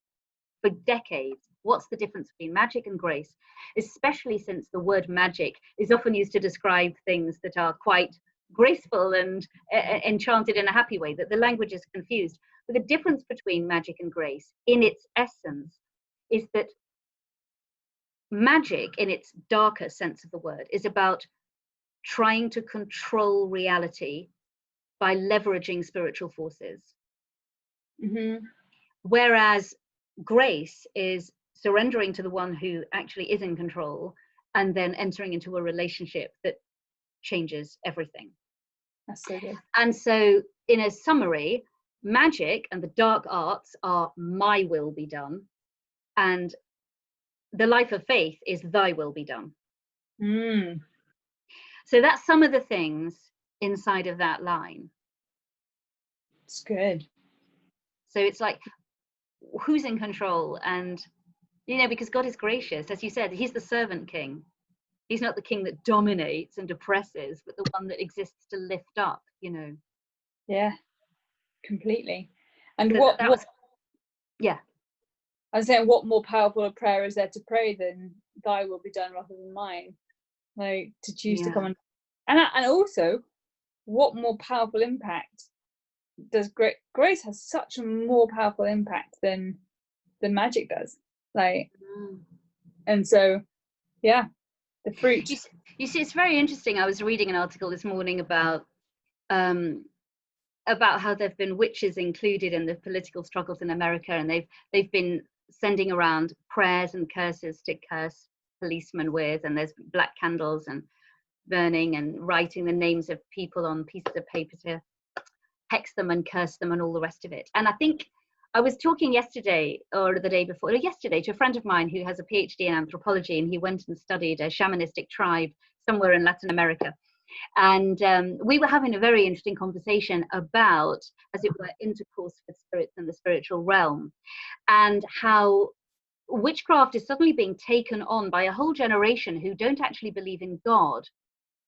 for decades. What's the difference between magic and grace? Especially since the word magic is often used to describe things that are quite graceful and enchanted in a happy way, that the language is confused. But the difference between magic and grace, in its essence, is that magic, in its darker sense of the word, is about trying to control reality by leveraging spiritual forces. Mm-hmm. Whereas grace is surrendering to the one who actually is in control and then entering into a relationship that changes everything. That's so good. And so, in a summary, magic and the dark arts are my will be done, and the life of faith is thy will be done. Mm. So that's some of the things inside of that line. It's good. So it's like, who's in control? And, because God is gracious, as you said, he's the servant king. He's not the king that dominates and oppresses, but the one that exists to lift up, Yeah, completely. And so I was saying, what more powerful a prayer is there to pray than thy will be done rather than mine? Like, to choose to come and also, what more powerful impact does grace has such a more powerful impact than magic does, like. And so the fruit. You see, it's very interesting. I was reading an article this morning about how there've been witches included in the political struggles in America, and they've been sending around prayers and curses to curse policemen with, and there's black candles and burning and writing the names of people on pieces of paper to hex them and curse them and all the rest of it. And I think I was talking yesterday or the day before, yesterday, to a friend of mine who has a PhD in anthropology, and he went and studied a shamanistic tribe somewhere in Latin America. And we were having a very interesting conversation about, as it were, intercourse with spirits in the spiritual realm, and how witchcraft is suddenly being taken on by a whole generation who don't actually believe in God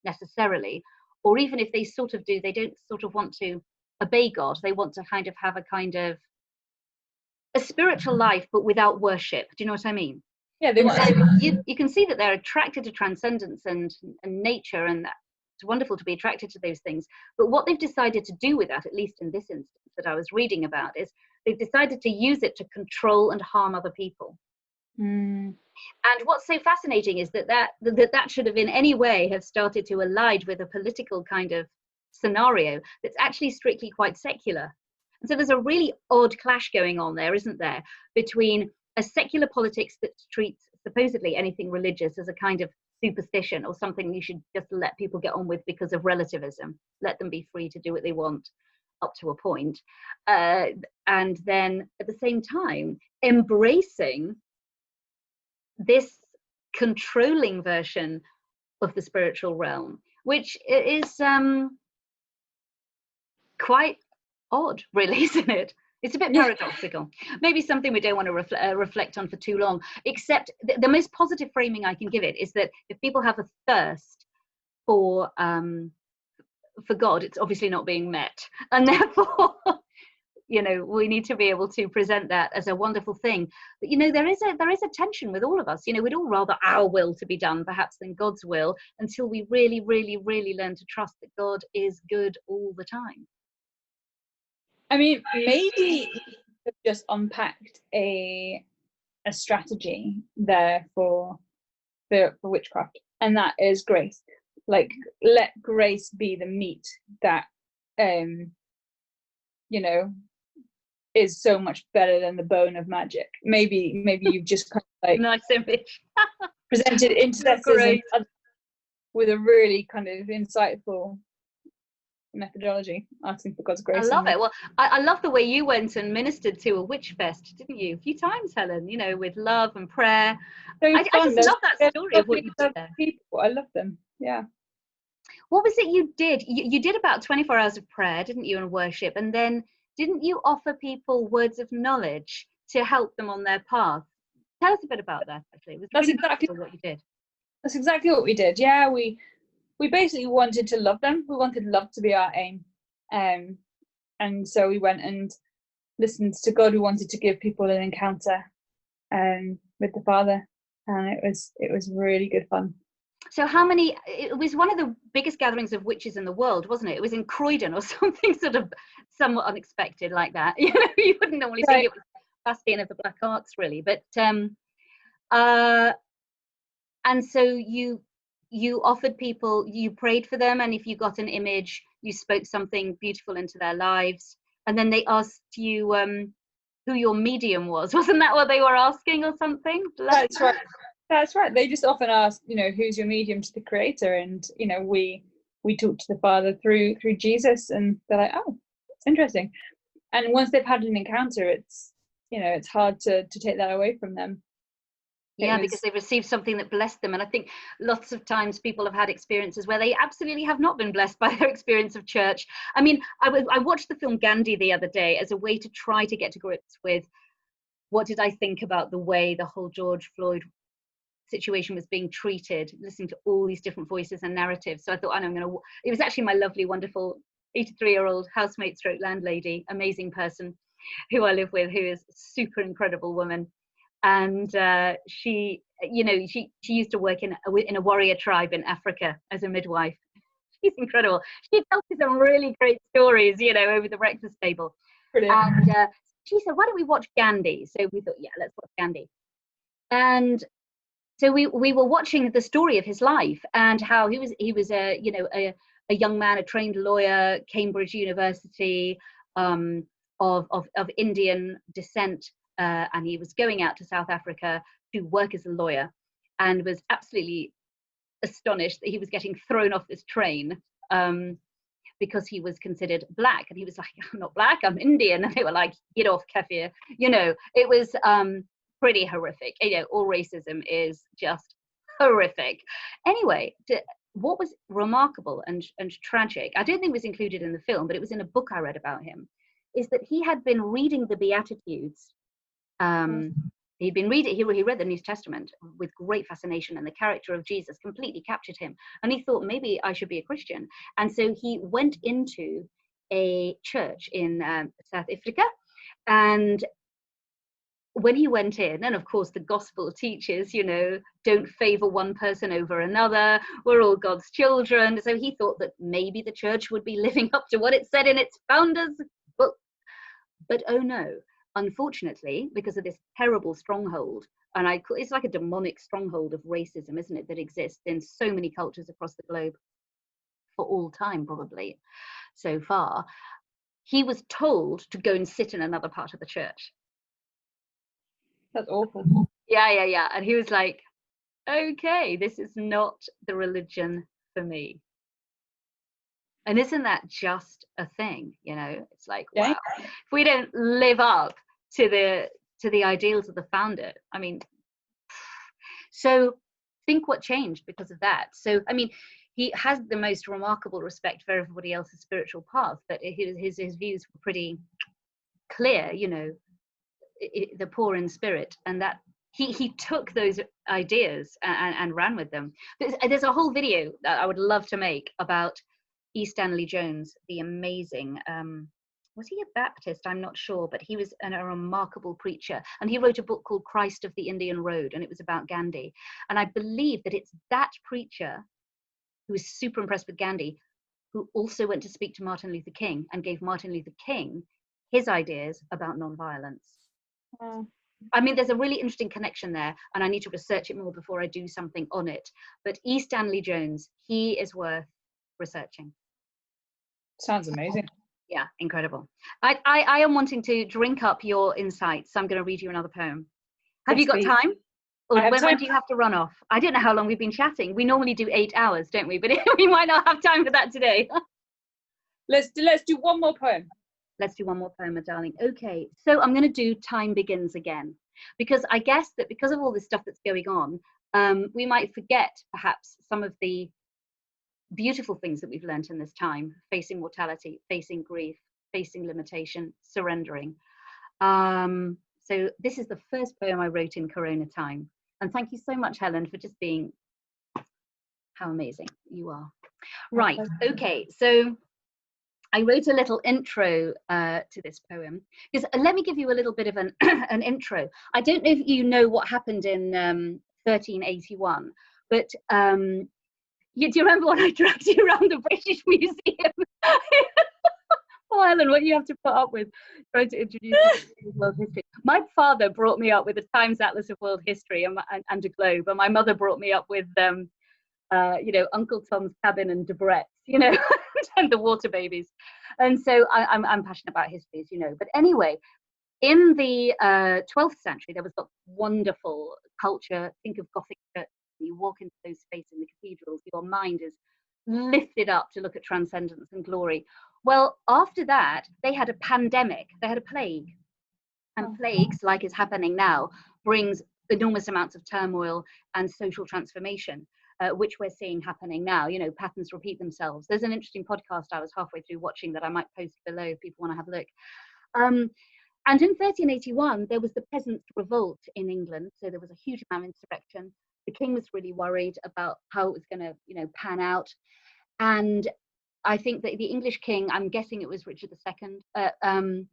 necessarily, or even if they sort of do, they don't sort of want to obey God. They want to kind of have a kind of a spiritual life, but without worship. Do you know what I mean? Yeah, they want. So you can see that they're attracted to transcendence and nature, and it's wonderful to be attracted to those things. But what they've decided to do with that, at least in this instance that I was reading about, is they've decided to use it to control and harm other people. Mm. And what's so fascinating is that should have in any way have started to align with a political kind of scenario that's actually strictly quite secular. And so there's a really odd clash going on there, isn't there, between a secular politics that treats supposedly anything religious as a kind of superstition or something you should just let people get on with because of relativism, let them be free to do what they want up to a point, and then at the same time embracing this controlling version of the spiritual realm, which is quite odd, really, isn't it? It's a bit paradoxical. Maybe something we don't want to reflect on for too long, except the most positive framing I can give it is that if people have a thirst for God, it's obviously not being met. And therefore, we need to be able to present that as a wonderful thing. But, there is a tension with all of us. We'd all rather our will to be done, perhaps, than God's will, until we really, really, really learn to trust that God is good all the time. I mean, maybe you've just unpacked a strategy there for witchcraft, and that is grace. Like, let grace be the meat that is so much better than the bone of magic. Maybe you've just kind of like nice image presented intercessors with a really kind of insightful methodology, asking for God's grace. I love it. Well, I love the way you went and ministered to a witch fest, didn't you? A few times, Helen, with love and prayer. I just love that story of what you did there. People, I love them. Yeah. What was it you did? You did about 24 hours of prayer, didn't you, and worship? And then didn't you offer people words of knowledge to help them on their path? Tell us a bit about that, actually. That's exactly what you did. That's exactly what we did. Yeah, we basically wanted to love them. We wanted love to be our aim. And so we went and listened to God. We wanted to give people an encounter with the Father, and it was really good fun. So it was one of the biggest gatherings of witches in the world, wasn't it? It was in Croydon or something sort of somewhat unexpected like that. You know, you wouldn't normally think it was Bastion of the Black Arts, really. But and so you offered people, you prayed for them, and if you got an image, you spoke something beautiful into their lives, and then they asked you who your medium was. Wasn't that what they were asking or something? That's right. That's right. They just often ask, you know, who's your medium to the Creator, and you know, we talk to the Father through Jesus, and they're like, oh, it's interesting. And once they've had an encounter, it's, you know, it's hard to take that away from them. Yeah, because they've received something that blessed them. And I think lots of times people have had experiences where they absolutely have not been blessed by their experience of church. I mean, I watched the film Gandhi the other day as a way to try to get to grips with what did I think about the way the whole George Floyd situation was being treated, listening to all these different voices and narratives. So I thought, it was actually my lovely, wonderful 83-year-old housemate stroke landlady, amazing person who I live with, who is a super incredible woman. And she used to work in a warrior tribe in Africa as a midwife. She's incredible. She tells me some really great stories, you know, over the breakfast table. Brilliant. And she said, why don't we watch Gandhi? So we thought, yeah, let's watch Gandhi. And so we were watching the story of his life and how he was a young man, a trained lawyer, Cambridge University, of Indian descent. And he was going out to South Africa to work as a lawyer, and was absolutely astonished that he was getting thrown off this train because he was considered black. And he was like, I'm not black, I'm Indian. And they were like, get off, Kafir. You know, it was pretty horrific. You know, all racism is just horrific. Anyway, what was remarkable and tragic, I don't think it was included in the film, but it was in a book I read about him, is that he had been reading the Beatitudes. He read the New Testament with great fascination, and the character of Jesus completely captured him. And he thought, maybe I should be a Christian. And so he went into a church in South Africa. And when he went in, and of course the gospel teaches, you know, don't favor one person over another. We're all God's children. So he thought that maybe the church would be living up to what it said in its founders' book. But oh no. Unfortunately, because of this terrible stronghold, and it's like a demonic stronghold of racism, isn't it, that exists in so many cultures across the globe for all time, probably, so far, he was told to go and sit in another part of the church. That's awful. Yeah. And he was like, okay, this is not the religion for me. And isn't that just a thing, you know? It's like, wow, if we don't live up to the ideals of the founder, I mean, so think what changed because of that. So I mean, he has the most remarkable respect for everybody else's spiritual path, but his views were pretty clear, you know, the poor in spirit, and that he took those ideas and ran with them. There's a whole video that I would love to make about E. Stanley Jones, the amazing, was he a Baptist? I'm not sure, but he was a remarkable preacher. And he wrote a book called Christ of the Indian Road, and it was about Gandhi. And I believe that it's that preacher who was super impressed with Gandhi, who also went to speak to Martin Luther King and gave Martin Luther King his ideas about nonviolence. I mean, there's a really interesting connection there, and I need to research it more before I do something on it. But E. Stanley Jones, he is worth researching. Sounds amazing. Yeah, incredible. I am wanting to drink up your insights, so I'm going to read you another poem. Have you got time? Or when do you have to run off? I don't know how long we've been chatting. We normally do 8 hours, don't we? But we might not have time for that today. Let's do one more poem. Let's do one more poem, my darling. Okay, so I'm going to do Time Begins Again, because I guess that because of all this stuff that's going on, we might forget perhaps some of the beautiful things that we've learned in this time, facing mortality, facing grief, facing limitation, surrendering. So this is the first poem I wrote in Corona time. And thank you so much, Helen, for just being How amazing you are. Right, okay, so I wrote a little intro to this poem, because let me give you a little bit of an, an intro. I don't know if you know what happened in 1381, but do you remember when I dragged you around the British Museum? Oh, Helen, what you have to put up with trying to introduce you to world history. My father brought me up with the Times Atlas of World History and a globe, and my mother brought me up with you know, Uncle Tom's Cabin and Debrett's, you know, and the Water Babies. And so I'm passionate about history, as you know. But anyway, in the 12th century, there was a wonderful culture. Think of Gothic church. You walk into those spaces in the cathedrals, your mind is lifted up to look at transcendence and glory. Well, after that, they had a pandemic. They had a plague. And plagues, like is happening now, brings enormous amounts of turmoil and social transformation. Which we're seeing happening now. You know, patterns repeat themselves. There's an interesting podcast I was halfway through watching that I might post below if people want to have a look. And in 1381, there was the peasants' revolt in England. So there was a huge amount of insurrection. The king was really worried about how it was going to, you know, pan out. And I think that the English king, I'm guessing it was Richard II,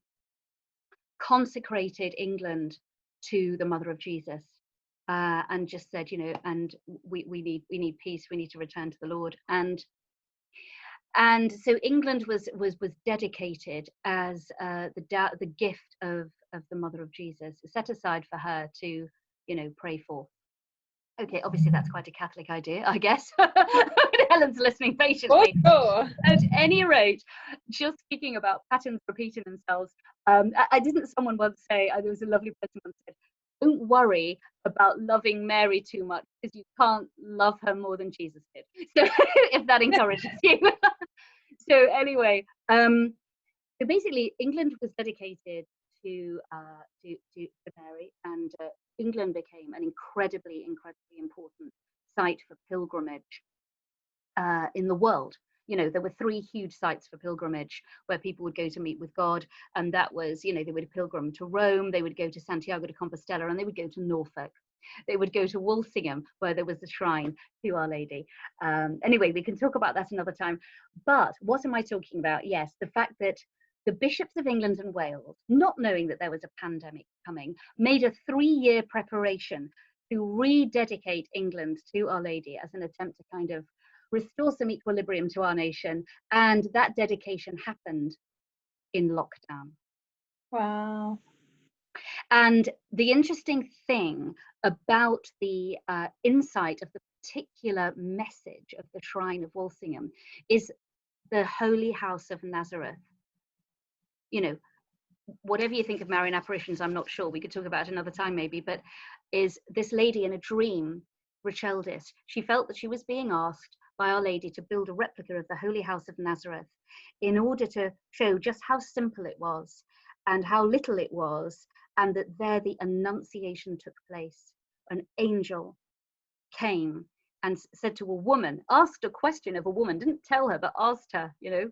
consecrated England to the Mother of Jesus. And just said, you know, and we need peace. We need to return to the Lord. And so England was dedicated as the gift of the Mother of Jesus, set aside for her to, you know, pray for. Okay, obviously that's quite a Catholic idea, I guess. Helen's listening patiently. Oh, sure. At any rate, just speaking about patterns repeating themselves, didn't someone once say, there was a lovely person once said, don't worry about loving Mary too much because you can't love her more than Jesus did. So if that encourages you. So anyway, so basically England was dedicated to Mary, and England became an incredibly important site for pilgrimage in the world. You know, there were 3 huge sites for pilgrimage where people would go to meet with God, and that was, you know, they would pilgrim to Rome, they would go to Santiago de Compostela, and they would go to Norfolk. They would go to Walsingham, where there was the shrine to Our Lady. Anyway, we can talk about that another time. But what am I talking about? Yes, the fact that the bishops of England and Wales, not knowing that there was a pandemic coming, made a 3-year preparation to rededicate England to Our Lady as an attempt to kind of restore some equilibrium to our nation. And that dedication happened in lockdown. Wow. And the interesting thing about the insight of the particular message of the Shrine of Walsingham is the Holy House of Nazareth. You know, whatever you think of Marian apparitions, I'm not sure, we could talk about it another time maybe, but is this lady in a dream, Richeldis, she felt that she was being asked by Our Lady to build a replica of the Holy House of Nazareth in order to show just how simple it was and how little it was, and that there the Annunciation took place. An angel came and said to a woman, asked a question of a woman, didn't tell her, but asked her, you know,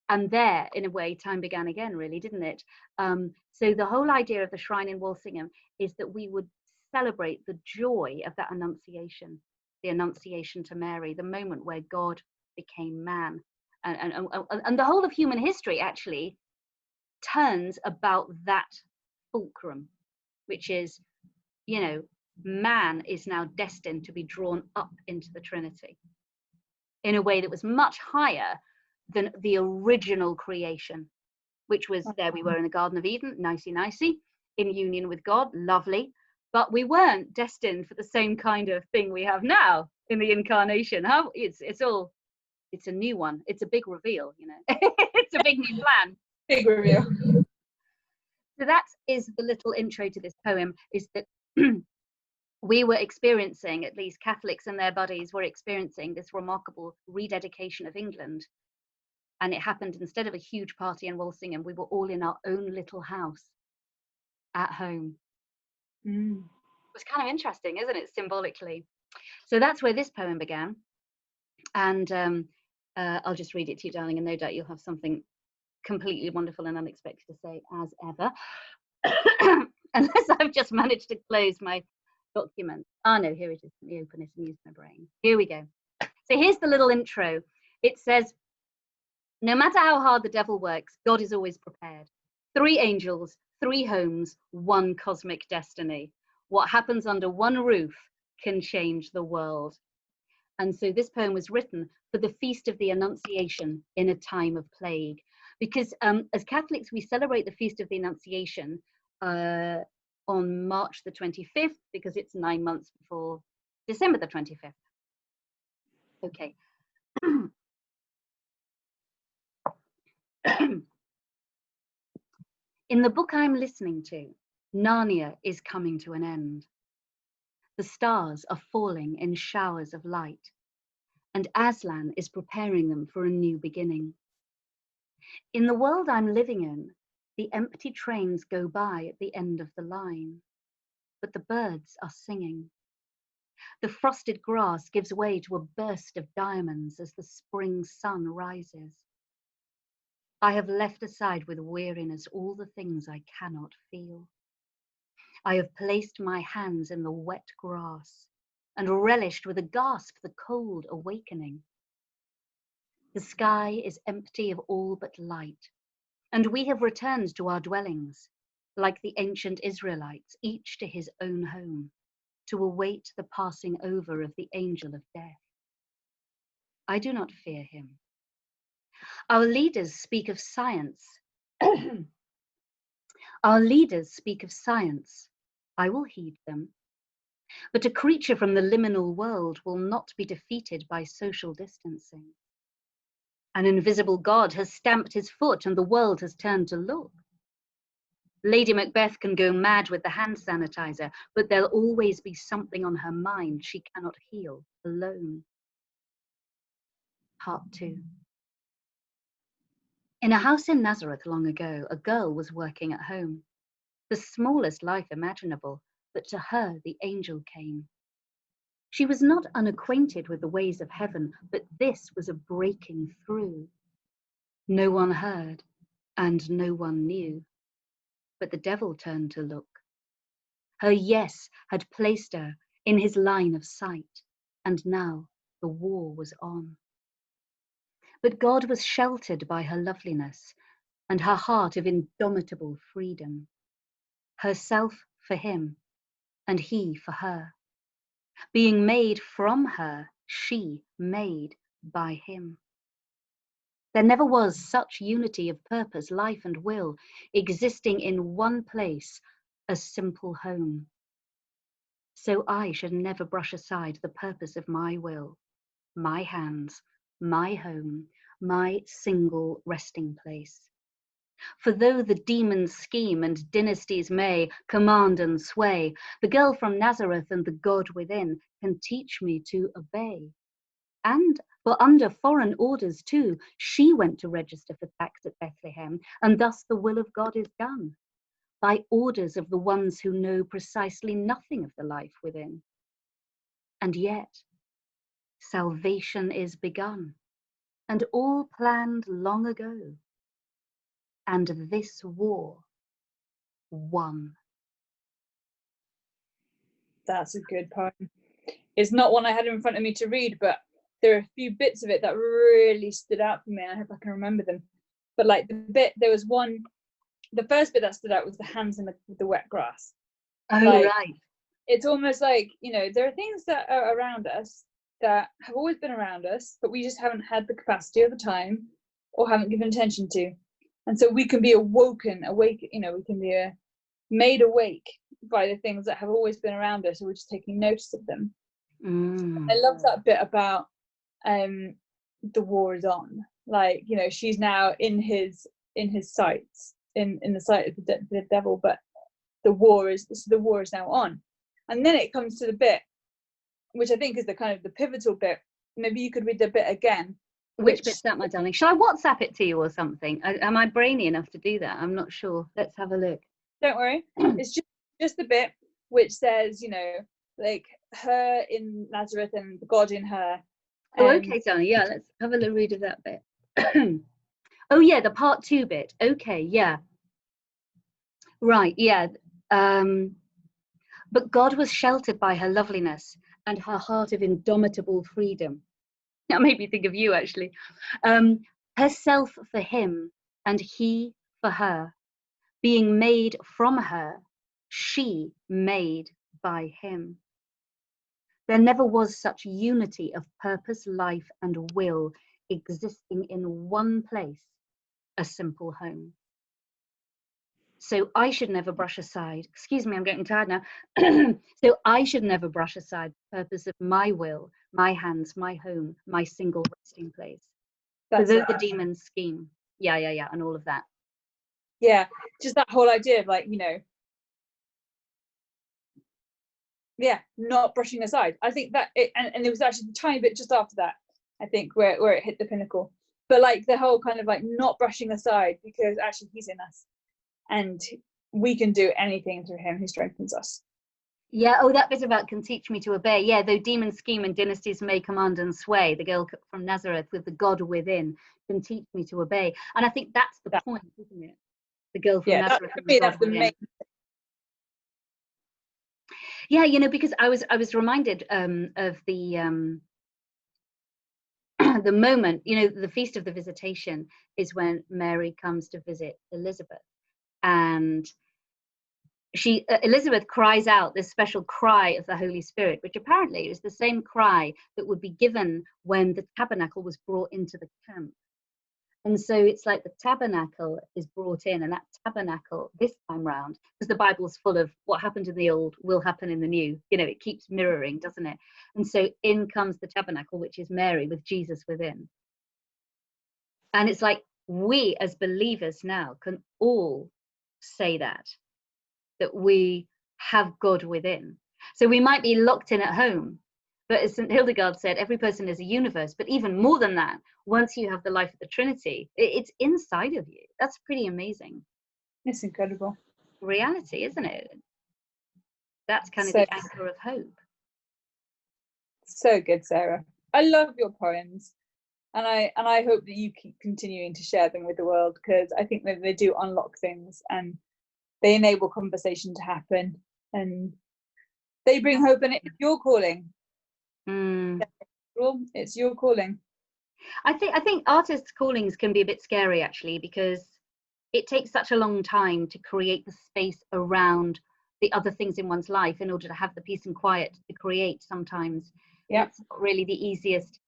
and there, in a way, time began again, really, didn't it? So the whole idea of the shrine in Walsingham is that we would celebrate the joy of that Annunciation, the Annunciation to Mary, the moment where God became man. And the whole of human history actually turns about that fulcrum, which is, you know, man is now destined to be drawn up into the Trinity in a way that was much higher than the original creation, which was, there we were in the Garden of Eden, nicey, in union with God, lovely, but we weren't destined for the same kind of thing we have now in the incarnation. How it's a new one. It's a big reveal, you know. It's a big new plan. Big reveal. So that is the little intro to this poem, is that we were experiencing, at least Catholics and their buddies were experiencing, this remarkable rededication of England. And it happened instead of a huge party in Walsingham, we were all in our own little house at home. It was kind of interesting, isn't it, symbolically? So that's where this poem began. And I'll just read it to you, darling, and no doubt you'll have something completely wonderful and unexpected to say, as ever. Unless I've just managed to close my document. Oh no, here it is. Let me open it and use my brain. Here we go. So here's the little intro. It says, no matter how hard the devil works, God is always prepared. 3 angels, 3 homes, 1 cosmic destiny. What happens under one roof can change the world. And so this poem was written for the Feast of the Annunciation in a time of plague. Because as Catholics, we celebrate the Feast of the Annunciation on March the 25th, because it's 9 months before December the 25th. Okay. In the book I'm listening to, Narnia is coming to an end. The stars are falling in showers of light, and Aslan is preparing them for a new beginning. In the world I'm living in, the empty trains go by at the end of the line, but the birds are singing. The frosted grass gives way to a burst of diamonds as the spring sun rises. I have left aside with weariness all the things I cannot feel. I have placed my hands in the wet grass and relished with a gasp the cold awakening. The sky is empty of all but light, and we have returned to our dwellings, like the ancient Israelites, each to his own home, to await the passing over of the angel of death. I do not fear him. Our leaders speak of science. Our leaders speak of science. I will heed them. But a creature from the liminal world will not be defeated by social distancing. An invisible God has stamped his foot and the world has turned to look. Lady Macbeth can go mad with the hand sanitizer, but there'll always be something on her mind she cannot heal alone. Part 2. In a house in Nazareth long ago, a girl was working at home. The smallest life imaginable, but to her the angel came. She was not unacquainted with the ways of heaven, but this was a breaking through. No one heard, and no one knew, but the devil turned to look. Her yes had placed her in his line of sight, and now the war was on. But God was sheltered by her loveliness and her heart of indomitable freedom. Herself for him, and he for her. Being made from her, she made by him. There never was such unity of purpose, life, and will, existing in one place, a simple home. So I should never brush aside the purpose of my will, my hands, my home, my single resting place. For though the demons scheme and dynasties may command and sway, the girl from Nazareth and the God within can teach me to obey. And for under foreign orders too, she went to register for tax at Bethlehem, and thus the will of God is done, by orders of the ones who know precisely nothing of the life within. And yet, salvation is begun, and all planned long ago, and this war won. That's a good poem. It's not one I had in front of me to read, but there are a few bits of it that really stood out for me, and I hope I can remember them. But like the first bit that stood out was the hands in the wet grass. Oh, like, right. It's almost like, there are things that are around us that have always been around us, but we just haven't had the capacity or the time or haven't given attention to. And so we can be awake, we can be made awake by the things that have always been around us, and we're just taking notice of them. I love that bit about the war is on. Like, she's now in his sights, in the sight of the devil, but the war is now on. And then it comes to the bit which I think is the kind of the pivotal bit. Maybe you could read the bit again. Which bit's that, my darling? Shall I WhatsApp it to you or something? Am I brainy enough to do that? I'm not sure. Let's have a look. Don't worry. It's just the bit which says, like her in Nazareth and God in her. Oh, okay, darling. Yeah, let's have a little read of that bit. Oh, yeah, the part 2 bit. Okay, yeah. Right, yeah. But God was sheltered by her loveliness and her heart of indomitable freedom. That made me think of you, actually. Herself for him, and he for her, being made from her, she made by him. There never was such unity of purpose, life, and will existing in one place, a simple home. So I should never brush aside, excuse me, I'm getting tired now. So I should never brush aside the purpose of my will, my hands, my home, my single resting place. That's For the demon's scheme. Yeah, and all of that. Yeah, just that whole idea of, like, you know, yeah, not brushing aside. I think that it, and it was actually a tiny bit just after that, I think, where it hit the pinnacle. But like the whole kind of like not brushing aside, because actually he's in us and we can do anything through him who strengthens us. Yeah, oh, that bit about can teach me to obey. Yeah, though demons scheme and dynasties may command and sway, the girl from Nazareth with the God within can teach me to obey. And I think that's the point, isn't it? The girl from Nazareth with the God within. Yeah, you know, because I was reminded of the the moment, you know, the Feast of the Visitation is when Mary comes to visit Elizabeth, and Elizabeth cries out this special cry of the Holy Spirit, which apparently is the same cry that would be given when the tabernacle was brought into the camp. And so it's like the tabernacle is brought in, and that tabernacle this time round, because the Bible's full of what happened in the old will happen in the new, you know, it keeps mirroring, doesn't it? And so in comes the tabernacle, which is Mary with Jesus within. And it's like we as believers now can all say that we have God within. So we might be locked in at home, but as St. Hildegard said, every person is a universe. But even more than that, once you have the life of the Trinity, it's inside of you. That's pretty amazing. It's incredible. Reality, isn't it? That's kind of the anchor of hope. So good, Sarah. I love your poems. And I hope that you keep continuing to share them with the world, because I think that they do unlock things and they enable conversation to happen, and they bring hope, and it's your calling. It's your calling. I think artists' callings can be a bit scary, actually, because it takes such a long time to create the space around the other things in one's life in order to have the peace and quiet to create sometimes. Yeah. It's not really the easiest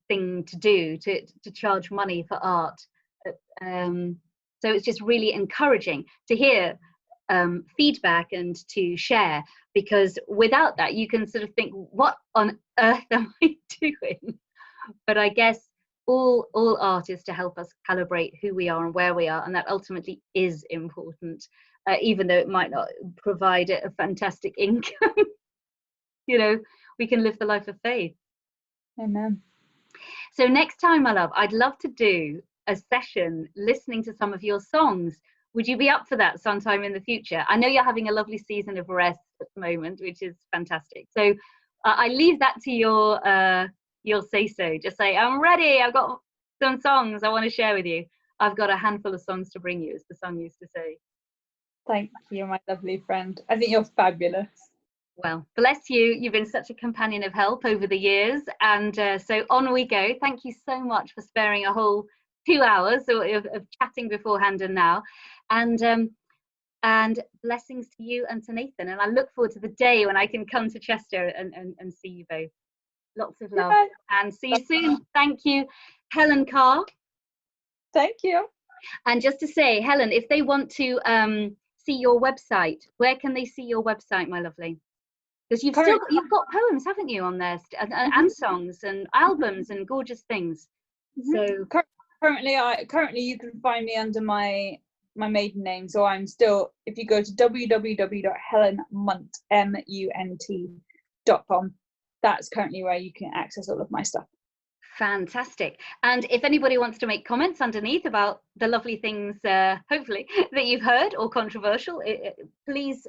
thing to do, to charge money for art. So it's just really encouraging to hear feedback and to share, because without that you can sort of think, what on earth am I doing? But I guess all art is to help us calibrate who we are and where we are, and that ultimately is important, even though it might not provide a fantastic income. You know, we can live the life of faith. Amen. So next time, my love, I'd love to do a session listening to some of your songs. Would you be up for that sometime in the future? I know you're having a lovely season of rest at the moment, which is fantastic. So I leave that to your say-so. Just say, I'm ready. I've got some songs I want to share with you. I've got a handful of songs to bring you, as the song used to say. Thank you, my lovely friend. I think you're fabulous. Well, bless you. You've been such a companion of help over the years. And so on we go. Thank you so much for sparing a whole 2 hours of chatting beforehand and now. And blessings to you and to Nathan. And I look forward to the day when I can come to Chester and see you both. Lots of love. And see you soon. Thank you, Helen Carr. Thank you. And just to say, Helen, if they want to see your website, where can they see your website, my lovely? Because you've got poems, haven't you, on there, and songs and albums and gorgeous things. So currently you can find me under my maiden name. So I'm still, if you go to www.helenmunt.com, that's currently where you can access all of my stuff. Fantastic. And if anybody wants to make comments underneath about the lovely things, hopefully, that you've heard or controversial, please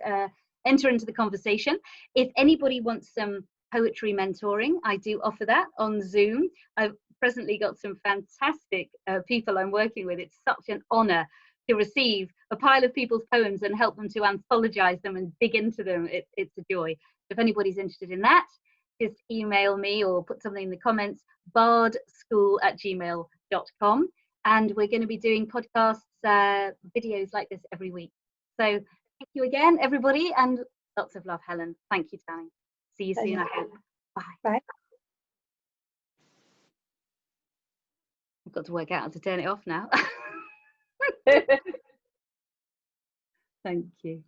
enter into the conversation. If anybody wants some poetry mentoring, I do offer that on Zoom. I've presently got some fantastic people I'm working with. It's such an honor to receive a pile of people's poems and help them to anthologize them and dig into them. It's a joy. If anybody's interested in that, just email me or put something in the comments, bardschool@gmail.com. And we're going to be doing podcasts, videos like this every week. So thank you again, everybody, and lots of love, Helen. Thank you, Danny. See you soon, I hope. Bye. Bye. I've got to work out how to turn it off now. Thank you.